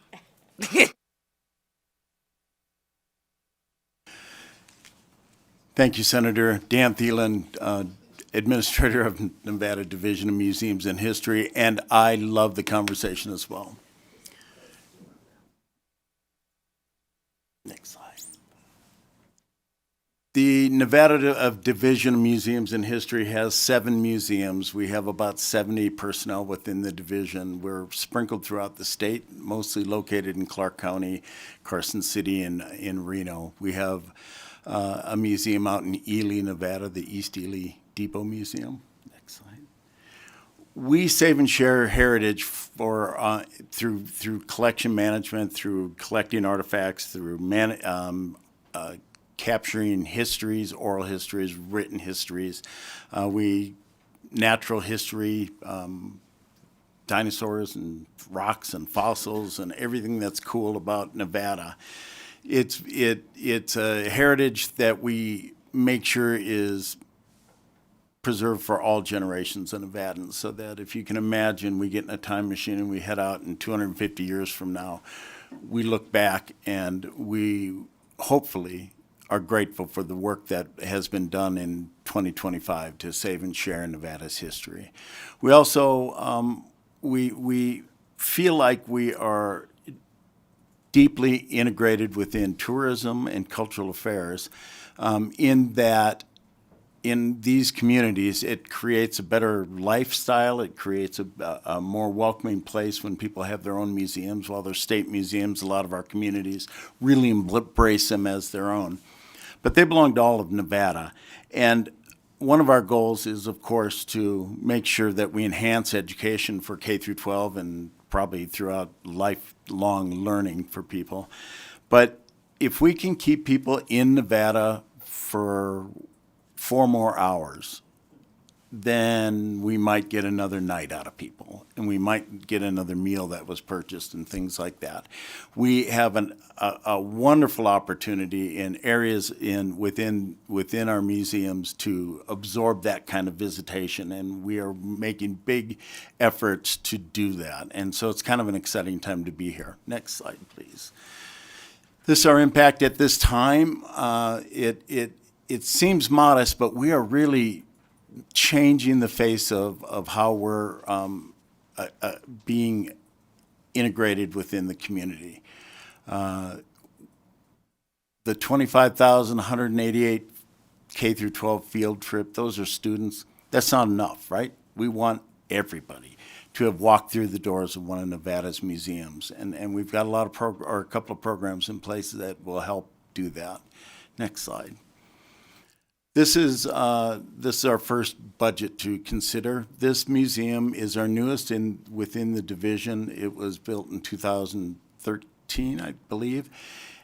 Thank you, Senator. Dan Thielen, Administrator of Nevada Division of Museums and History, and I love the conversation as well. Next slide. The Nevada Division of Museums and History has 7 museums. We have about 70 personnel within the division. We're sprinkled throughout the state, mostly located in Clark County, Carson City, and in Reno. We have a museum out in Ely, Nevada, the East Ely Depot Museum. Next slide. We save and share heritage for through collection management, through collecting artifacts, through capturing histories, oral histories, written histories. Natural history, dinosaurs and rocks and fossils and everything that's cool about Nevada. It's a heritage that we make sure is preserved for all generations of Nevadans, so that if you can imagine, we get in a time machine and we head out in 250 years from now, we look back and we hopefully are grateful for the work that has been done in 2025 to save and share Nevada's history. We also, we feel like we are deeply integrated within tourism and cultural affairs, in that in these communities, it creates a better lifestyle. It creates a more welcoming place when people have their own museums. While they're state museums, a lot of our communities really embrace them as their own. But they belong to all of Nevada. And one of our goals is, of course, to make sure that we enhance education for K through 12 and probably throughout lifelong learning for people. But if we can keep people in Nevada for 4 more hours, then we might get another night out of people, and we might get another meal that was purchased and things like that. We have a wonderful opportunity in areas within our museums to absorb that kind of visitation, and we are making big efforts to do that. And so it's kind of an exciting time to be here. Next slide, please. This is our impact at this time. It seems modest, but we are really changing the face of how we're being integrated within the community. The 25,188 K through 12 field trip, those are students. That's not enough, right? We want everybody to have walked through the doors of one of Nevada's museums. And we've got a couple of programs in place that will help do that. Next slide. This is our first budget to consider. This museum is our newest within the division. It was built in 2013, I believe,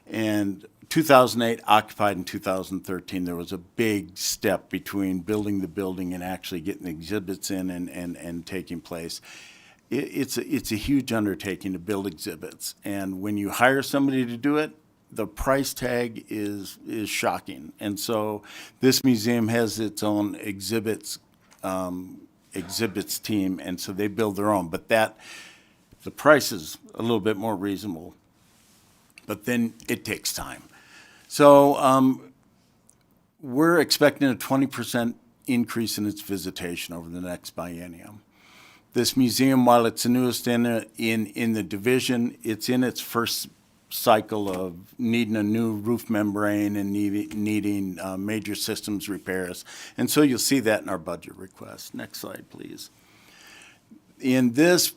and 2008, occupied in 2013. There was a big step between building the building and actually getting the exhibits in and taking place. It's a huge undertaking to build exhibits, and when you hire somebody to do it, the price tag is shocking. And so this museum has its own exhibits team, and so they build their own. But the price is a little bit more reasonable, but then it takes time. So we're expecting a 20% increase in its visitation over the next biennium. This museum, while it's the newest in the division, it's in its first cycle of needing a new roof membrane and needing major systems repairs. And so you'll see that in our budget request. Next slide, please. In this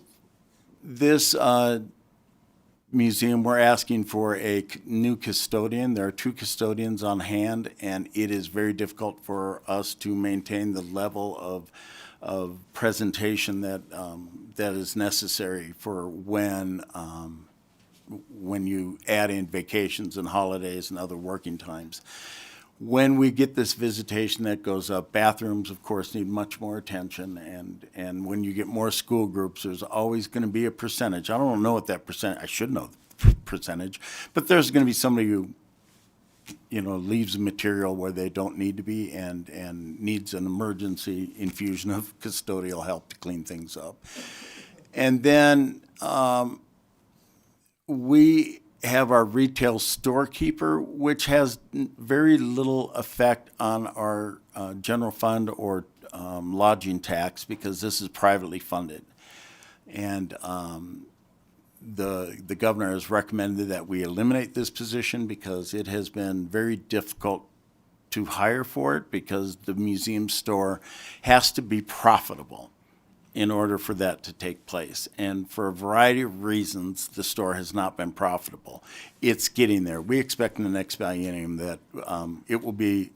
museum, we're asking for a new custodian. There are 2 custodians on hand, and it is very difficult for us to maintain the level of presentation that is necessary for when you add in vacations and holidays and other working times. When we get this visitation that goes up, bathrooms, of course, need much more attention. And when you get more school groups, there's always going to be a percentage. I don't know what that percent, I should know the percentage, but there's going to be somebody who, leaves material where they don't need to be and needs an emergency infusion of custodial help to clean things up. And then we have our retail storekeeper, which has very little effect on our general fund or lodging tax because this is privately funded. And the governor has recommended that we eliminate this position because it has been very difficult to hire for it because the museum store has to be profitable in order for that to take place. And for a variety of reasons, the store has not been profitable. It's getting there. We expect in the next biennium that it will be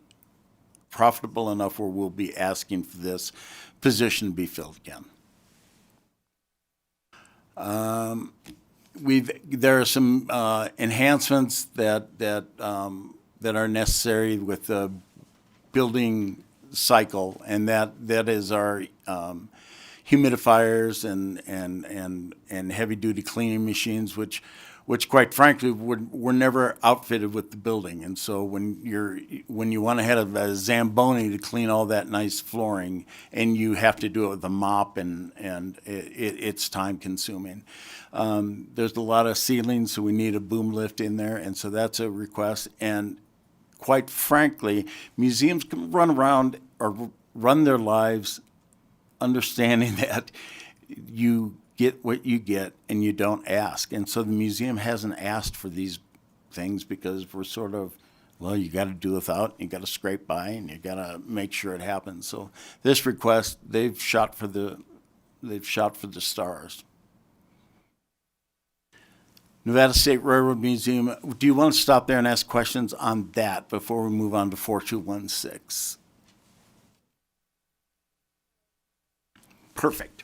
profitable enough where we'll be asking for this position to be filled again. There are some enhancements that are necessary with the building cycle, and that is our humidifiers and heavy duty cleaning machines, which quite frankly were never outfitted with the building. And so when you want to have a Zamboni to clean all that nice flooring, and you have to do it with a mop, and it's time consuming. There's a lot of ceilings, so we need a boom lift in there, and so that's a request. And quite frankly, museums can run around or run their lives understanding that you get what you get and you don't ask. And so the museum hasn't asked for these things because we're sort of, well, you got to do without, you got to scrape by, and you got to make sure it happens. So this request, they've shot for the stars. Nevada State Railroad Museum, do you want to stop there and ask questions on that before we move on to 4216? Perfect.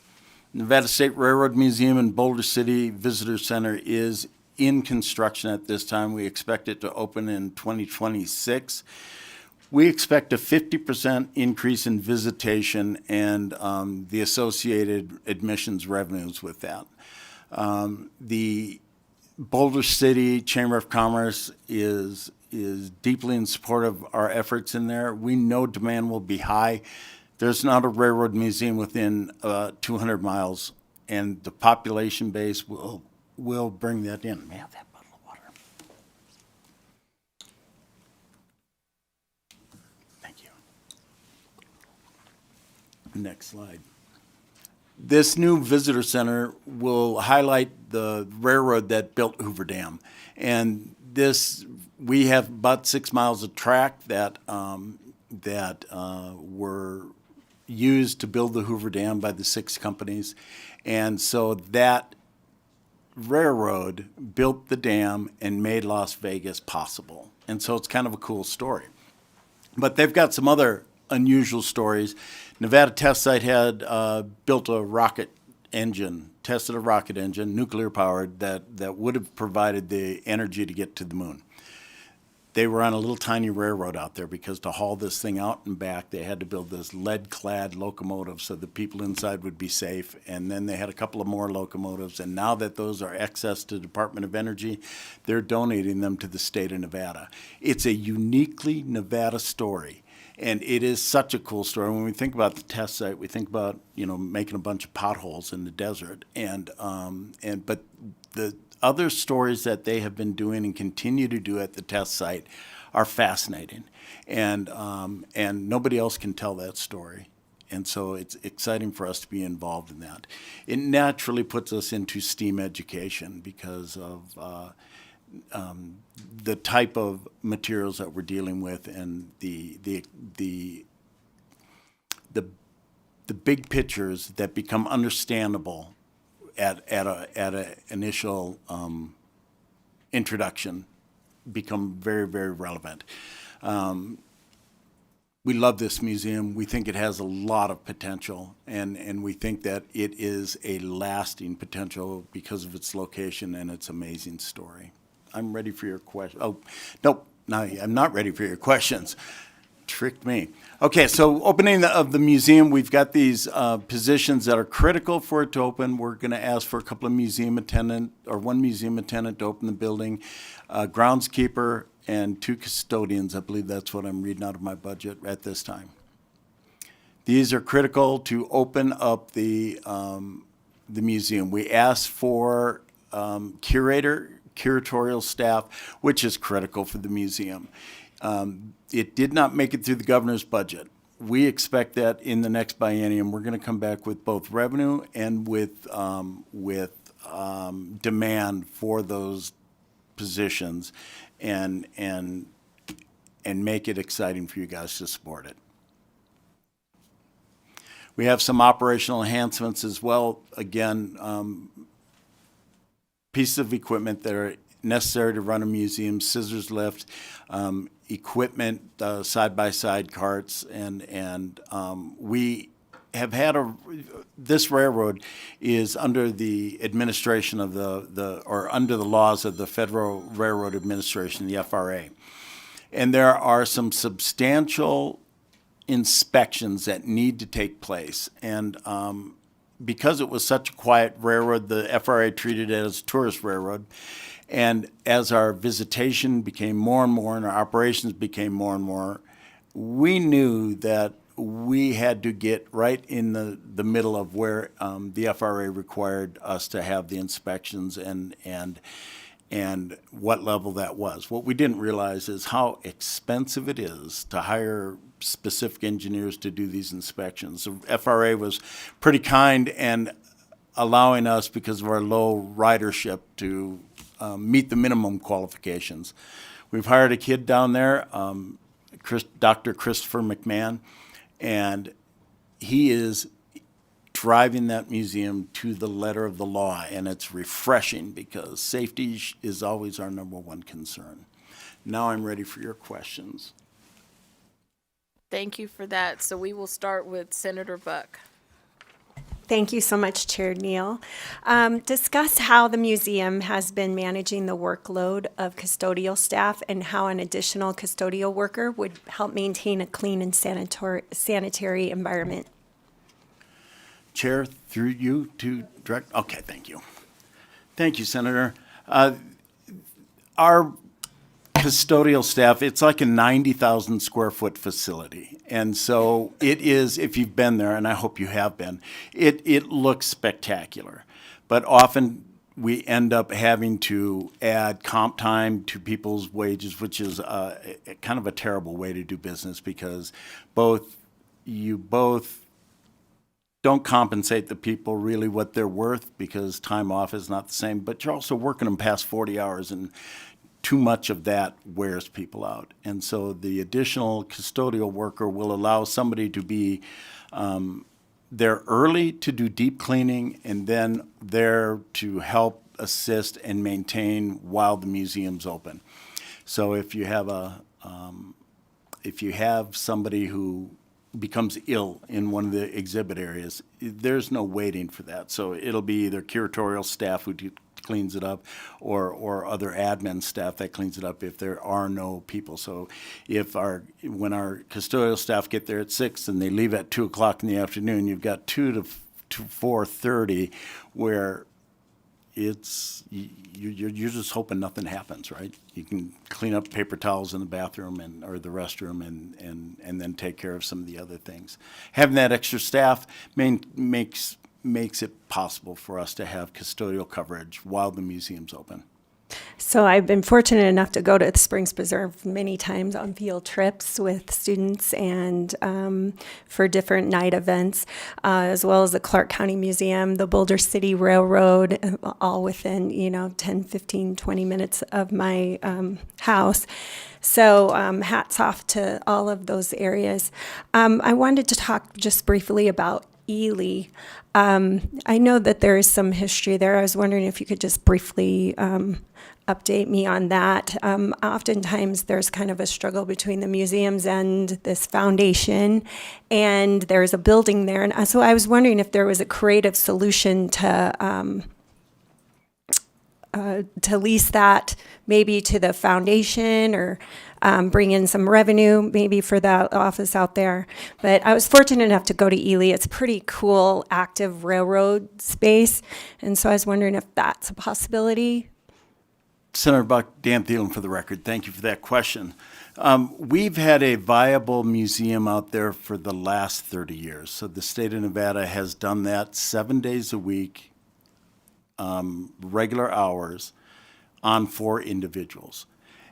Nevada State Railroad Museum in Boulder City Visitor Center is in construction at this time. We expect it to open in 2026. We expect a 50% increase in visitation and the associated admissions revenues with that. The Boulder City Chamber of Commerce is deeply in support of our efforts in there. We know demand will be high. There's not a railroad museum within 200 miles, and the population base will bring that in. May I have that bottle of water? Thank you. Next slide. This new visitor center will highlight the railroad that built Hoover Dam. And this, we have about 6 miles of track that were used to build the Hoover Dam by the 6 companies. And so that railroad built the dam and made Las Vegas possible. And so it's kind of a cool story. But they've got some other unusual stories. Nevada Test Site had built a rocket engine, tested a rocket engine, nuclear powered, that would have provided the energy to get to the moon. They were on a little tiny railroad out there because to haul this thing out and back, they had to build this lead-clad locomotive so the people inside would be safe. And then they had a couple of more locomotives. And now that those are excess to the Department of Energy, they're donating them to the state of Nevada. It's a uniquely Nevada story. And it is such a cool story. When we think about the test site, we think about, you know, making a bunch of potholes in the desert. But the other stories that they have been doing and continue to do at the test site are fascinating. And nobody else can tell that story. And so it's exciting for us to be involved in that. It naturally puts us into STEAM education because of the type of materials that we're dealing with and the big pictures that become understandable at a initial introduction become very, very relevant. We love this museum. We think it has a lot of potential, and we think that it is a lasting potential because of its location and its amazing story. I'm ready for your question. Oh, nope, no, I'm not ready for your questions. Tricked me. Okay, so opening of the museum, we've got these positions that are critical for it to open. We're going to ask for a couple of museum attendant, or one museum attendant to open the building, groundskeeper, and 2 custodians. I believe that's what I'm reading out of my budget at this time. These are critical to open up the museum. We asked for curatorial staff, which is critical for the museum. It did not make it through the governor's budget. We expect that in the next biennium, we're going to come back with both revenue and with demand for those positions and make it exciting for you guys to support it. We have some operational enhancements as well. Again, pieces of equipment that are necessary to run a museum, scissors lift, equipment, side-by-side carts, and we have had this railroad is under the administration of or under the laws of the Federal Railroad Administration, the FRA. And there are some substantial inspections that need to take place. And because it was such a quiet railroad, the FRA treated it as a tourist railroad. And as our visitation became more and more and our operations became more and more, we knew that we had to get right in the middle of where the FRA required us to have the inspections and what level that was. What we didn't realize is how expensive it is to hire specific engineers to do these inspections. The FRA was pretty kind and allowing us, because of our low ridership, to meet the minimum qualifications. We've hired a kid down there, Dr. Christopher McMahon, and he is driving that museum to the letter of the law, and it's refreshing because safety is always our #1 concern. Now I'm ready for your questions. Thank you for that. So we will start with Senator Buck. Thank you so much, Chair Neal. Discuss how the museum has been managing the workload of custodial staff and how an additional custodial worker would help maintain a clean and sanitary environment. Chair, through you to direct. Okay, thank you. Thank you, Senator. Our custodial staff, it's like a 90,000 square foot facility. And so it is, if you've been there, and I hope you have been, it looks spectacular. But often we end up having to add comp time to people's wages, which is kind of a terrible way to do business because you both don't compensate the people really what they're worth because time off is not the same, but you're also working them past 40 hours, and too much of that wears people out. And so the additional custodial worker will allow somebody to be there early to do deep cleaning and then there to help assist and maintain while the museum's open. So if you have somebody who becomes ill in one of the exhibit areas, there's no waiting for that. So it'll be either curatorial staff who cleans it up or other admin staff that cleans it up if there are no people. So when our custodial staff get there at 6 and they leave at 2 o'clock in the afternoon, you've got 2 to 4:30 where you're just hoping nothing happens, right? You can clean up paper towels in the bathroom or the restroom and then take care of some of the other things. Having that extra staff makes it possible for us to have custodial coverage while the museum's open. So I've been fortunate enough to go to the Springs Preserve many times on field trips with students and for different night events, as well as the Clark County Museum, the Boulder City Railroad, all within, 10, 15, 20 minutes of my house. So hats off to all of those areas. I wanted to talk just briefly about Ely. I know that there is some history there. I was wondering if you could just briefly update me on that. Oftentimes there's kind of a struggle between the museums and this foundation, and there's a building there. And so I was wondering if there was a creative solution to lease that maybe to the foundation or bring in some revenue maybe for that office out there. But I was fortunate enough to go to Ely. It's a pretty cool, active railroad space. And so I was wondering if that's a possibility. Senator Buck, Dan Thielen for the record. Thank you for that question. We've had a viable museum out there for the last 30 years. So the state of Nevada has done that 7 days a week, regular hours, on 4 individuals.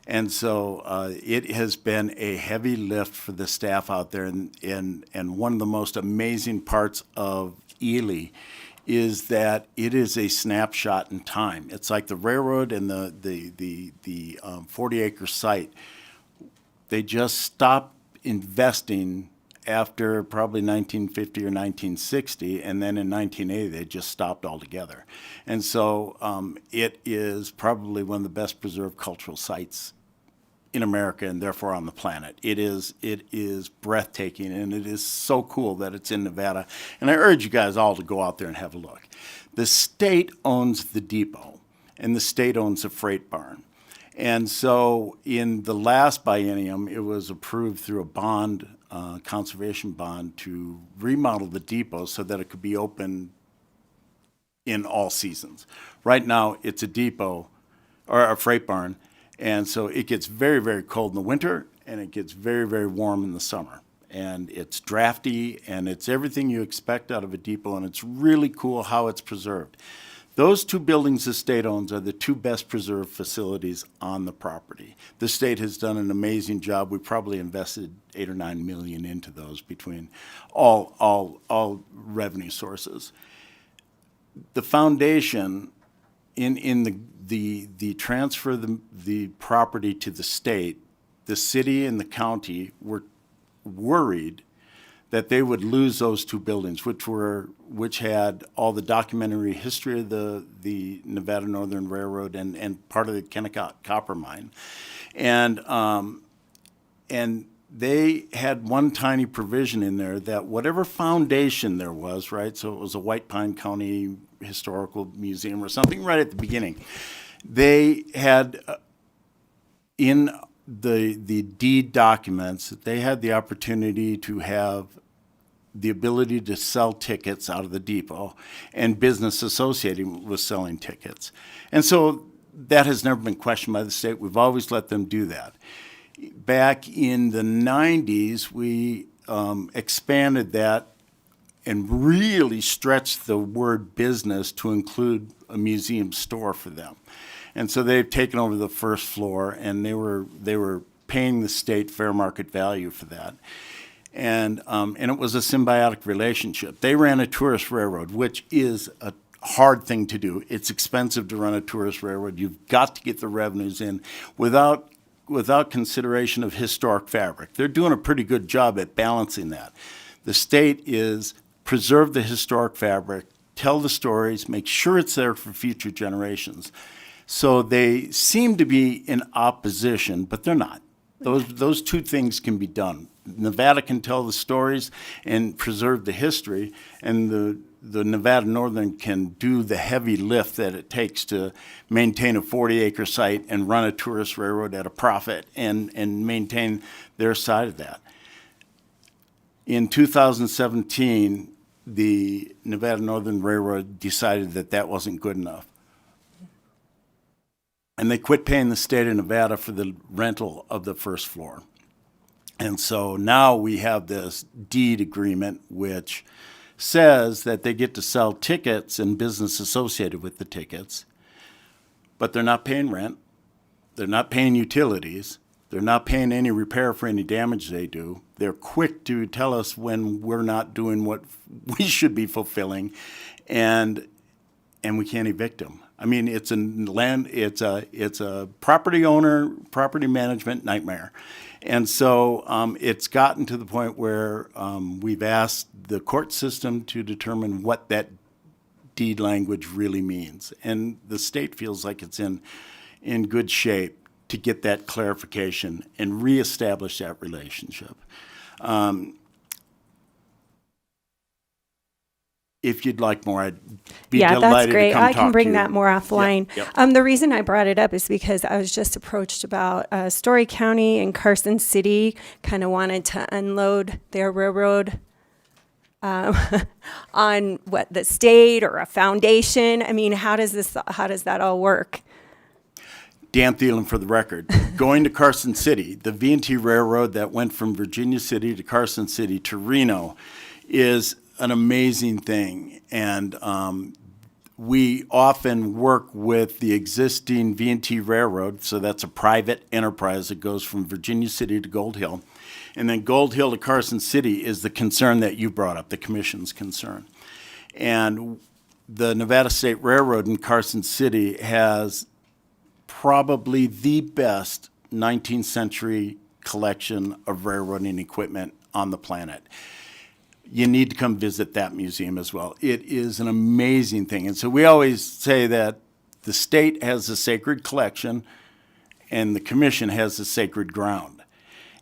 And so it has been a heavy lift for the staff out there. And one of the most amazing parts of Ely is that it is a snapshot in time. It's like the railroad and the 40-acre site. They just stopped investing after probably 1950 or 1960, and then in 1980 they just stopped altogether. And so it is probably one of the best preserved cultural sites in America and therefore on the planet. It is breathtaking, and it is so cool that it's in Nevada. And I urge you guys all to go out there and have a look. The state owns the depot, and the state owns the freight barn. And so in the last biennium, it was approved through a bond, conservation bond, to remodel the depot so that it could be open in all seasons. Right now, it's a depot, or a freight barn, and so it gets very, very cold in the winter, and it gets very, very warm in the summer. And it's drafty, and it's everything you expect out of a depot, and it's really cool how it's preserved. Those 2 buildings the state owns are the 2 best preserved facilities on the property. The state has done an amazing job. We probably invested $8 or $9 million into those between all revenue sources. The foundation, in the transfer of the property to the state, the city and the county were worried that they would lose those 2 buildings, which had all the documentary history of the Nevada Northern Railroad and part of the Kennecott copper mine, and they had one tiny provision in there that whatever foundation there was, right? So it was a White Pine County Historical Museum or something right at the beginning. They had in the deed documents, they had the opportunity to have the ability to sell tickets out of the depot and business associated with selling tickets. And so that has never been questioned by the state. We've always let them do that. Back in the 90s, we expanded that and really stretched the word business to include a museum store for them. And so they've taken over the first floor, and they were paying the state fair market value for that. And it was a symbiotic relationship. They ran a tourist railroad, which is a hard thing to do. It's expensive to run a tourist railroad. You've got to get the revenues in without consideration of historic fabric. They're doing a pretty good job at balancing that. The state is preserve the historic fabric, tell the stories, make sure it's there for future generations. So they seem to be in opposition, but they're not. Those two things can be done. Nevada can tell the stories and preserve the history, and the Nevada Northern can do the heavy lift that it takes to maintain a 40-acre site and run a tourist railroad at a profit and maintain their side of that. In 2017, the Nevada Northern Railroad decided that that wasn't good enough. And they quit paying the state of Nevada for the rental of the first floor. And so now we have this deed agreement which says that they get to sell tickets and business associated with the tickets, but they're not paying rent, they're not paying utilities, they're not paying any repair for any damage they do. They're quick to tell us when we're not doing what we should be fulfilling, and we can't evict them. I mean, it's a property owner, property management nightmare. And so it's gotten to the point where we've asked the court system to determine what that deed language really means. And the state feels like it's in good shape to get that clarification and reestablish that relationship. If you'd like more, I'd be Yeah, delighted that's to great. come I talk can bring to you. that more offline. Yep. The reason I brought it up is because I was just approached about Story County and Carson City kind of wanted to unload their railroad on what, the state or a foundation. I mean, how does that all work? Dan Thielen for the record. Going to Carson City, the V&T Railroad that went from Virginia City to Carson City to Reno is an amazing thing. And we often work with the existing V&T Railroad, so that's a private enterprise that goes from Virginia City to Gold Hill. And then Gold Hill to Carson City is the concern that you brought up, the commission's concern. And the Nevada State Railroad in Carson City has probably the best 19th century collection of railroading equipment on the planet. You need to come visit that museum as well. It is an amazing thing. And so we always say that the state has a sacred collection and the commission has a sacred ground.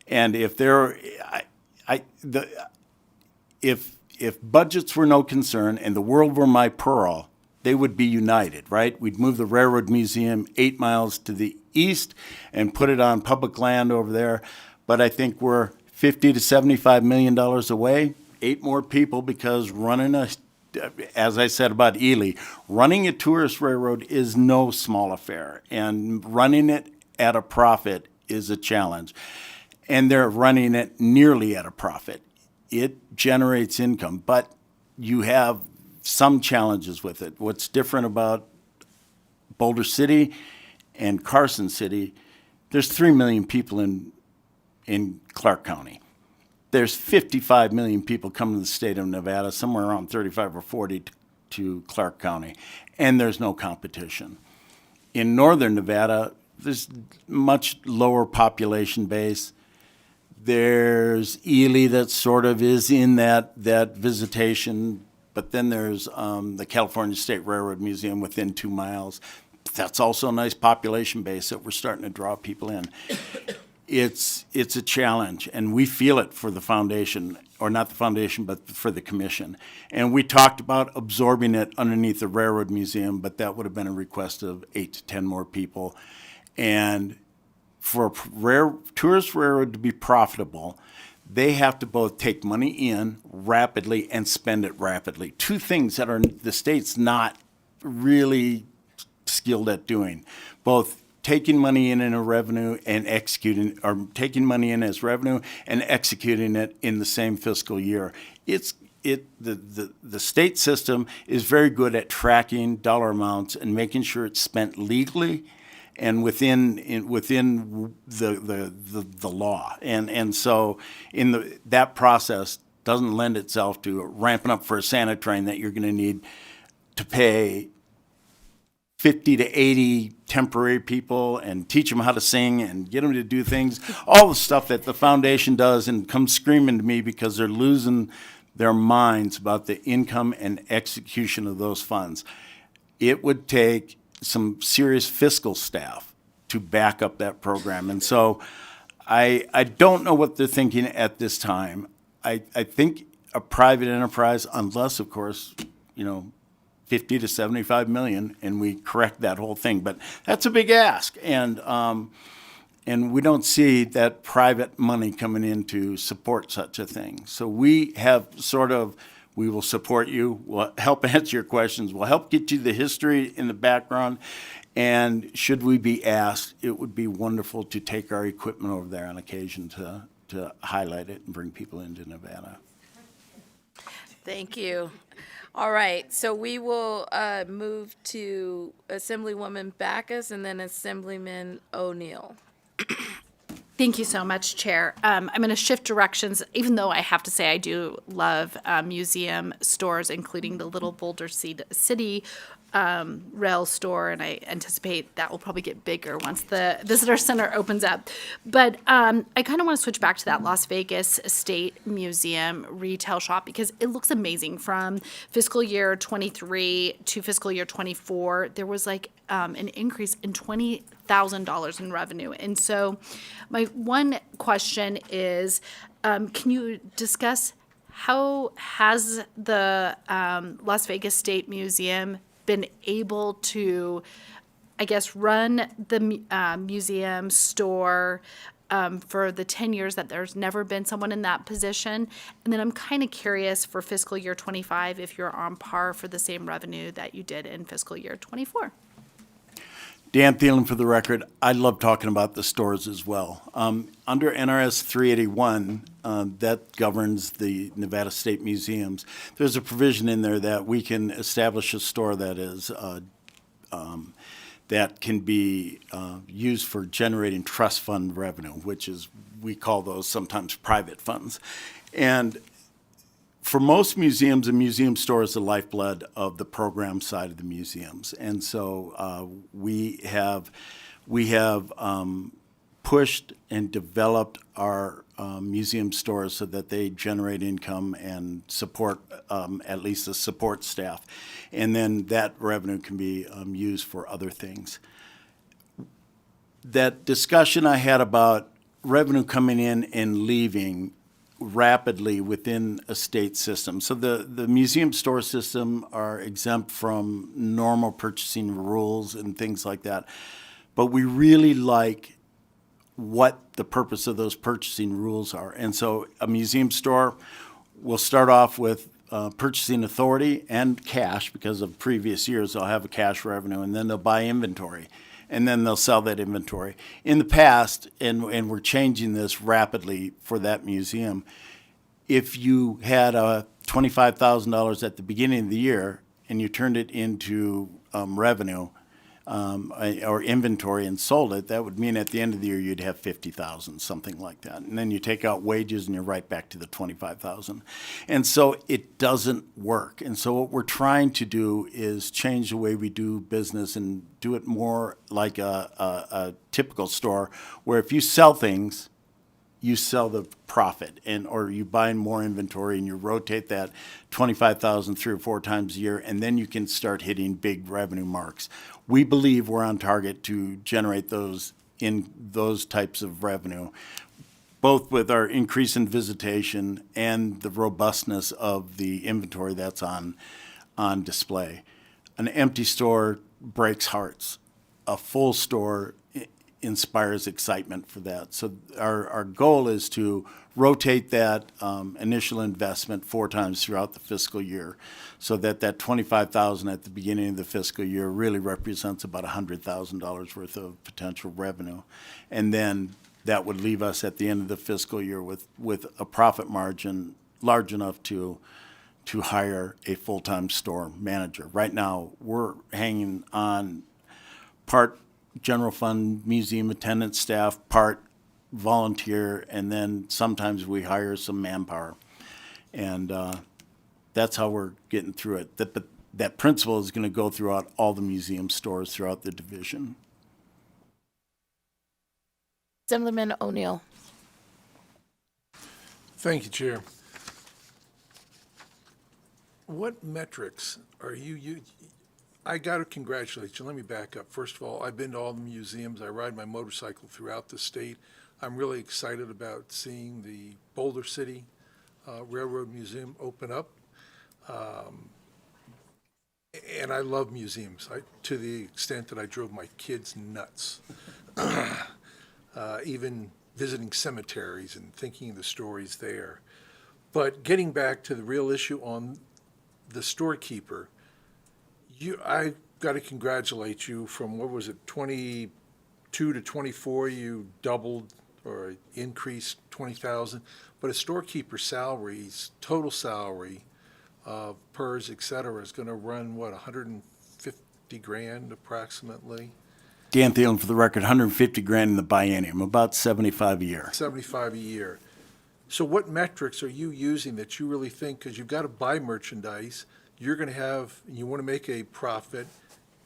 And if if budgets were no concern and the world were my pearl, they would be united, right? We'd move the Railroad Museum 8 miles to the east and put it on public land over there. But I think we're $50 to $75 million away. 8 more people, because as I said about Ely, running a tourist railroad is no small affair. And running it at a profit is a challenge. And they're running it nearly at a profit. It generates income, but you have some challenges with it. What's different about Boulder City and Carson City, there's 3 million people in Clark County. There's 55 million people coming to the state of Nevada, somewhere around 35 or 40 to Clark County, and there's no competition. In northern Nevada, there's much lower population base. There's Ely that sort of is in that visitation, but then there's the California State Railroad Museum within 2 miles. That's also a nice population base that we're starting to draw people in. It's a challenge, and we feel it for the foundation, or not the foundation, but for the commission. And we talked about absorbing it underneath the Railroad Museum, but that would have been a request of 8 to 10 more people. And for a tourist railroad to be profitable, they have to both take money in rapidly and spend it rapidly. 2 things that the state's not really skilled at doing, both taking money in a revenue and executing, or taking money in as revenue and executing it in the same fiscal year. The state system is very good at tracking dollar amounts and making sure it's spent legally and within the law. And so that process doesn't lend itself to ramping up for a Santa train that you're going to need to pay 50 to 80 temporary people and teach them how to sing and get them to do things, all the stuff that the foundation does, and come screaming to me because they're losing their minds about the income and execution of those funds. It would take some serious fiscal staff to back up that program. And so I don't know what they're thinking at this time. I think a private enterprise, unless, of course, 50 to 75 million, and we correct that whole thing. But that's a big ask, and we don't see that private money coming in to support such a thing. So we have we will support you, we'll help answer your questions, we'll help get you the history in the background, and should we be asked, it would be wonderful to take our equipment over there on occasion to highlight it and bring people into Nevada. Thank you. All right, so we will move to Assemblywoman Backus and then Assemblyman O'Neill. Thank you so much, Chair. I'm going to shift directions, even though I have to say I do love museum stores, including the Little Boulder City rail store, and I anticipate that will probably get bigger once the visitor center opens up. But I kind of want to switch back to that Las Vegas State Museum retail shop because it looks amazing. From fiscal year 23 to fiscal year 24, there was an increase in $20,000 in revenue. And so my one question is, can you discuss how has the Las Vegas State Museum been able to, I guess, run the museum store for the 10 years that there's never been someone in that position? And then I'm kind of curious for fiscal year 25 if you're on par for the same revenue that you did in fiscal year 24. Dan Thielen for the record. I love talking about the stores as well. Under NRS 381, that governs the Nevada State Museums, there's a provision in there that we can establish a store that is that can be used for generating trust fund revenue, which is, we call those sometimes private funds. And for most museums, a museum store is the lifeblood of the program side of the museums. And so we have pushed and developed our museum stores so that they generate income and support at least the support staff. And then that revenue can be used for other things. That discussion I had about revenue coming in and leaving rapidly within a state system. So the museum store system are exempt from normal purchasing rules and things like that. But we really like what the purpose of those purchasing rules are. And so a museum store will start off with purchasing authority and cash, because of previous years they'll have a cash revenue, and then they'll buy inventory, and then they'll sell that inventory. In the past, and we're changing this rapidly for that museum, if you had $25,000 at the beginning of the year and you turned it into revenue or inventory and sold it, that would mean at the end of the year you'd have $50,000, something like that. And then you take out wages and you're right back to the $25,000. And so it doesn't work. And so what we're trying to do is change the way we do business and do it more like a typical store, where if you sell things, you sell the profit, or you buy more inventory and you rotate that 25,000 3 or 4 times a year, and then you can start hitting big revenue marks. We believe we're on target to generate those types of revenue, both with our increase in visitation and the robustness of the inventory that's on display. An empty store breaks hearts. A full store inspires excitement for that. So our goal is to rotate that initial investment 4 times throughout the fiscal year, so that $25,000 at the beginning of the fiscal year really represents about $100,000 worth of potential revenue. And then that would leave us at the end of the fiscal year with a profit margin large enough to hire a full-time store manager. Right now, we're hanging on part general fund museum attendant staff, part volunteer, and then sometimes we hire some manpower. And that's how we're getting through it. But that principle is going to go throughout all the museum stores throughout the division. Assemblyman O'Neill. Thank you, Chair. What metrics are you, I got to congratulate you. Let me back up. First of all, I've been to all the museums. I ride my motorcycle throughout the state. I'm really excited about seeing the Boulder City Railroad Museum open up. And I love museums to the extent that I drove my kids nuts. Even visiting cemeteries and thinking of the stories there. But getting back to the real issue on the storekeeper, I got to congratulate you from, what was it, 22 to 24, you doubled or increased 20,000. But a storekeeper salaries, total salary, PERS, et cetera, is going to run, what, 150 grand approximately? Dan Thielen, for the record, 150 grand in the biennium, about 75 a year. 75 a year. So what metrics are you using that you really think, because you've got to buy merchandise, you're going to have, you want to make a profit,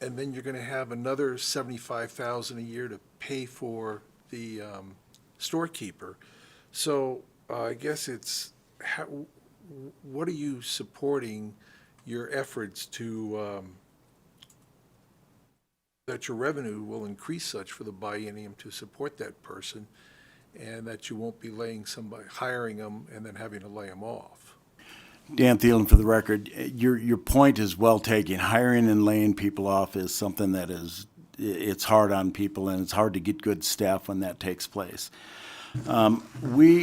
and then you're going to have another 75,000 a year to pay for the storekeeper. So I guess it's, what are you supporting your efforts to, that your revenue will increase such for the biennium to support that person, and that you won't be hiring them and then having to lay them off? Dan Thielen, for the record, your point is well taken. Hiring and laying people off is something that it's hard on people, and it's hard to get good staff when that takes place. We're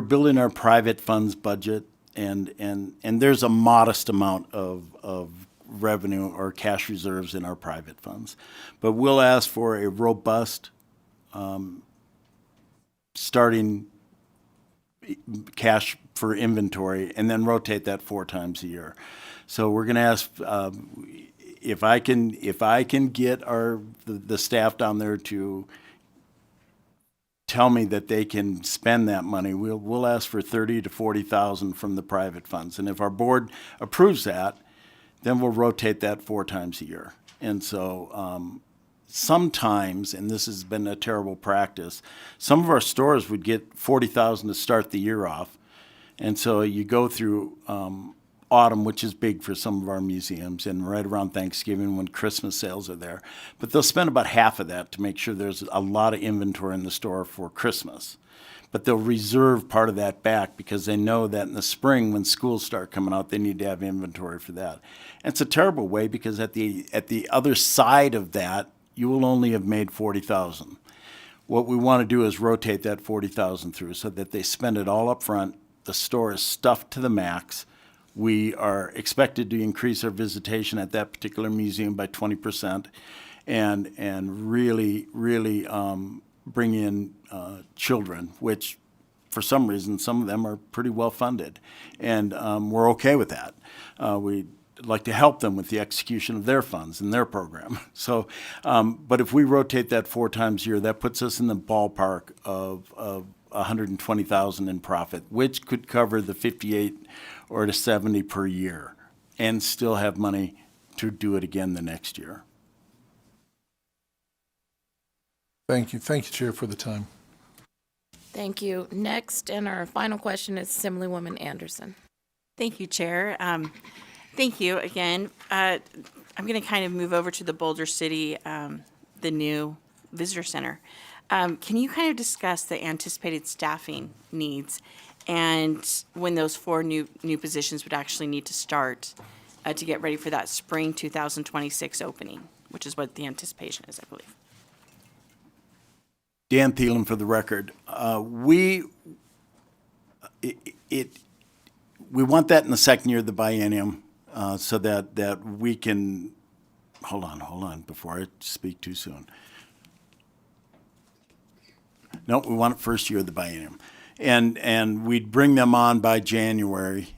building our private funds budget, and there's a modest amount of revenue or cash reserves in our private funds. But we'll ask for a robust starting cash for inventory and then rotate that 4 times a year. So we're going to ask if I can get the staff down there to tell me that they can spend that money, we'll ask for 30 to 40,000 from the private funds. And if our board approves that, then we'll rotate that 4 times a year. And so sometimes, and this has been a terrible practice, some of our stores would get 40,000 to start the year off. And so you go through autumn, which is big for some of our museums, and right around Thanksgiving when Christmas sales are there. But they'll spend about half of that to make sure there's a lot of inventory in the store for Christmas. But they'll reserve part of that back because they know that in the spring when schools start coming out, they need to have inventory for that. And it's a terrible way because at the other side of that, you will only have made 40,000. What we want to do is rotate that 40,000 through so that they spend it all up front. The store is stuffed to the max. We are expected to increase our visitation at that particular museum by 20% and really bring in children, which for some reason, some of them are pretty well funded. And we're okay with that. We'd like to help them with the execution of their funds and their program. So, but if we rotate that 4 times a year, that puts us in the ballpark of 120,000 in profit, which could cover the 58 or to 70 per year and still have money to do it again the next year. Thank you. Thank you, Chair, for the time. Thank you. Next, and our final question is Assemblywoman Anderson. Thank you, Chair. Thank you again. I'm going to kind of move over to the Boulder City, the new visitor center. Can you kind of discuss the anticipated staffing needs and when those 4 new positions would actually need to start to get ready for that spring 2026 opening, which is what the anticipation is, I believe? Dan Thielen, for the record. We want that in the second year of the biennium so that we can, hold on before I speak too soon. No, we want it first year of the biennium. And we'd bring them on by January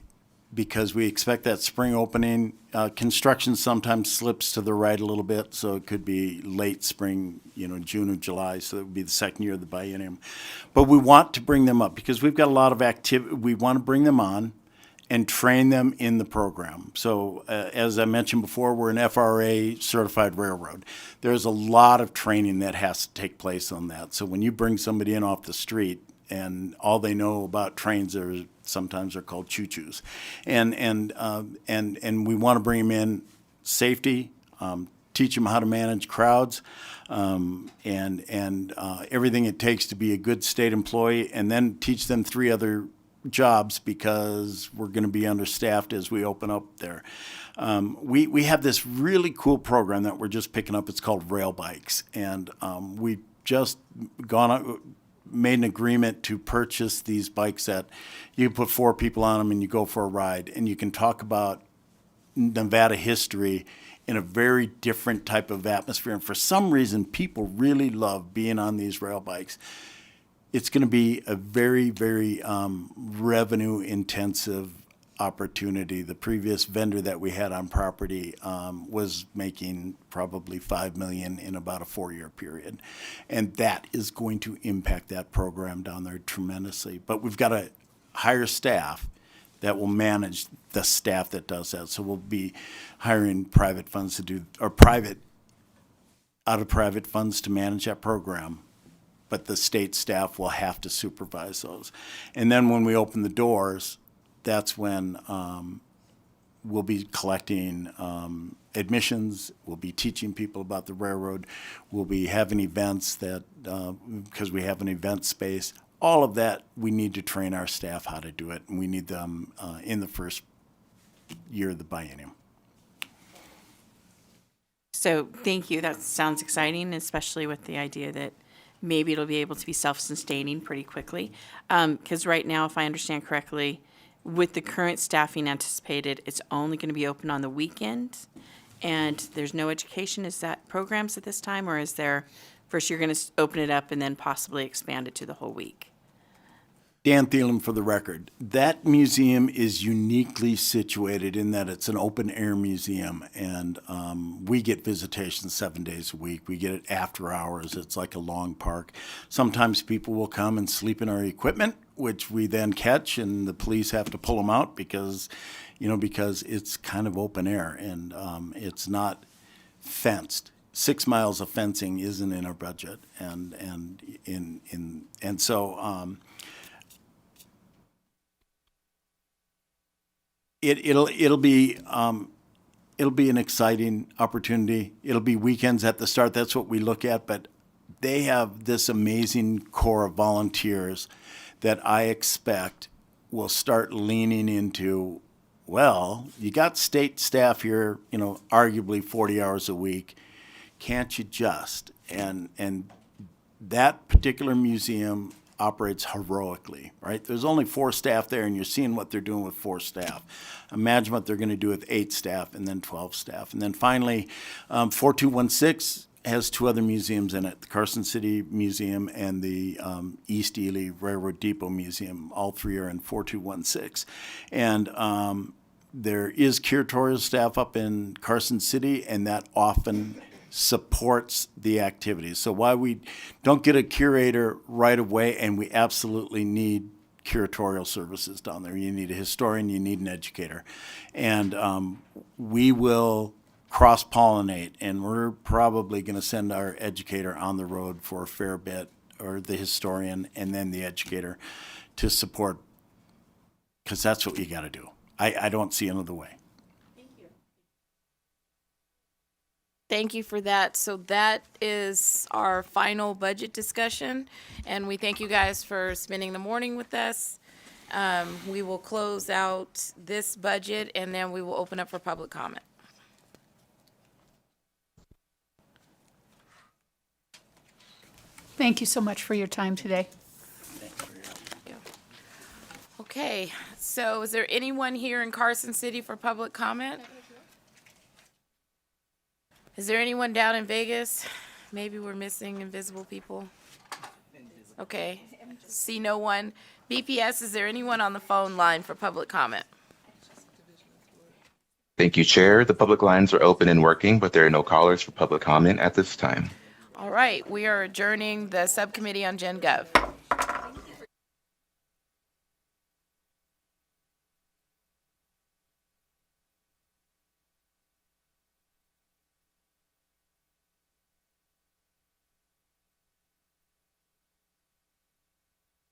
because we expect that spring opening. Construction sometimes slips to the right a little bit, so it could be late spring, June or July, so it would be the second year of the biennium. But we want to bring them up because we've got a lot of activity. We want to bring them on and train them in the program. So as I mentioned before, we're an FRA certified railroad. There's a lot of training that has to take place on that. So when you bring somebody in off the street and all they know about trains are sometimes they're called choo-choos, and we want to bring them in safety, teach them how to manage crowds, and everything it takes to be a good state employee, and then teach them 3 other jobs because we're going to be understaffed as we open up there. We have this really cool program that we're just picking up. It's called Rail Bikes, and we've just made an agreement to purchase these bikes that you put 4 people on them and you go for a ride, and you can talk about Nevada history in a very different type of atmosphere. And for some reason, people really love being on these rail bikes. It's going to be a very, very revenue-intensive opportunity. The previous vendor that we had on property was making probably $5 million in about a 4-year period, and that is going to impact that program down there tremendously. But we've got to hire staff that will manage the staff that does that. So we'll be hiring private funds to do, or out of private funds to manage that program. But the state staff will have to supervise those. And then when we open the doors, that's when we'll be collecting admissions, we'll be teaching people about the railroad, we'll be having events that, because we have an event space, all of that, we need to train our staff how to do it, and we need them in the first year of the biennium. So thank you. That sounds exciting, especially with the idea that maybe it'll be able to be self-sustaining pretty quickly. Because right now, if I understand correctly, with the current staffing anticipated, it's only going to be open on the weekend, and there's no education. Is that programs at this time, or is there, first you're going to open it up and then possibly expand it to the whole week? Dan Thielen for the record. That museum is uniquely situated in that it's an open-air museum, and we get visitations 7 days a week. We get it after hours. It's like a long park. Sometimes people will come and sleep in our equipment, which we then catch, and the police have to pull them out because it's kind of open air, and it's not fenced. 6 miles of fencing isn't in our budget, and so. It'll be an exciting opportunity. It'll be weekends at the start. That's what we look at. But they have this amazing core of volunteers that I expect will start leaning into. Well, you got state staff here, arguably 40 hours a week. Can't you just? And that particular museum operates heroically, right? There's only 4 staff there, and you're seeing what they're doing with 4 staff. Imagine what they're going to do with 8 staff and then 12 staff. And then finally, 4216 has 2 other museums in it, the Carson City Museum and the East Ely Railroad Depot Museum. All 3 are in 4216. And there is curatorial staff up in Carson City, and that often supports the activities. So while we don't get a curator right away, and we absolutely need curatorial services down there. You need a historian, you need an educator. And we will cross-pollinate, and we're probably going to send our educator on the road for a fair bit, or the historian, and then the educator to support, because that's what you got to do. I don't see another way. Thank you for that. So that is our final budget discussion, and we thank you guys for spending the morning with us. We will close out this budget, and then we will open up for public comment. Thank you so much for your time today. Okay, so is there anyone here in Carson City for public comment? Is there anyone down in Vegas? Maybe we're missing invisible people. Okay, see no one. BPS, is there anyone on the phone line for public comment? Thank you, Chair. The public lines are open and working, but there are no callers for public comment at this time. All right, we are adjourning the Subcommittee on Gen Gov.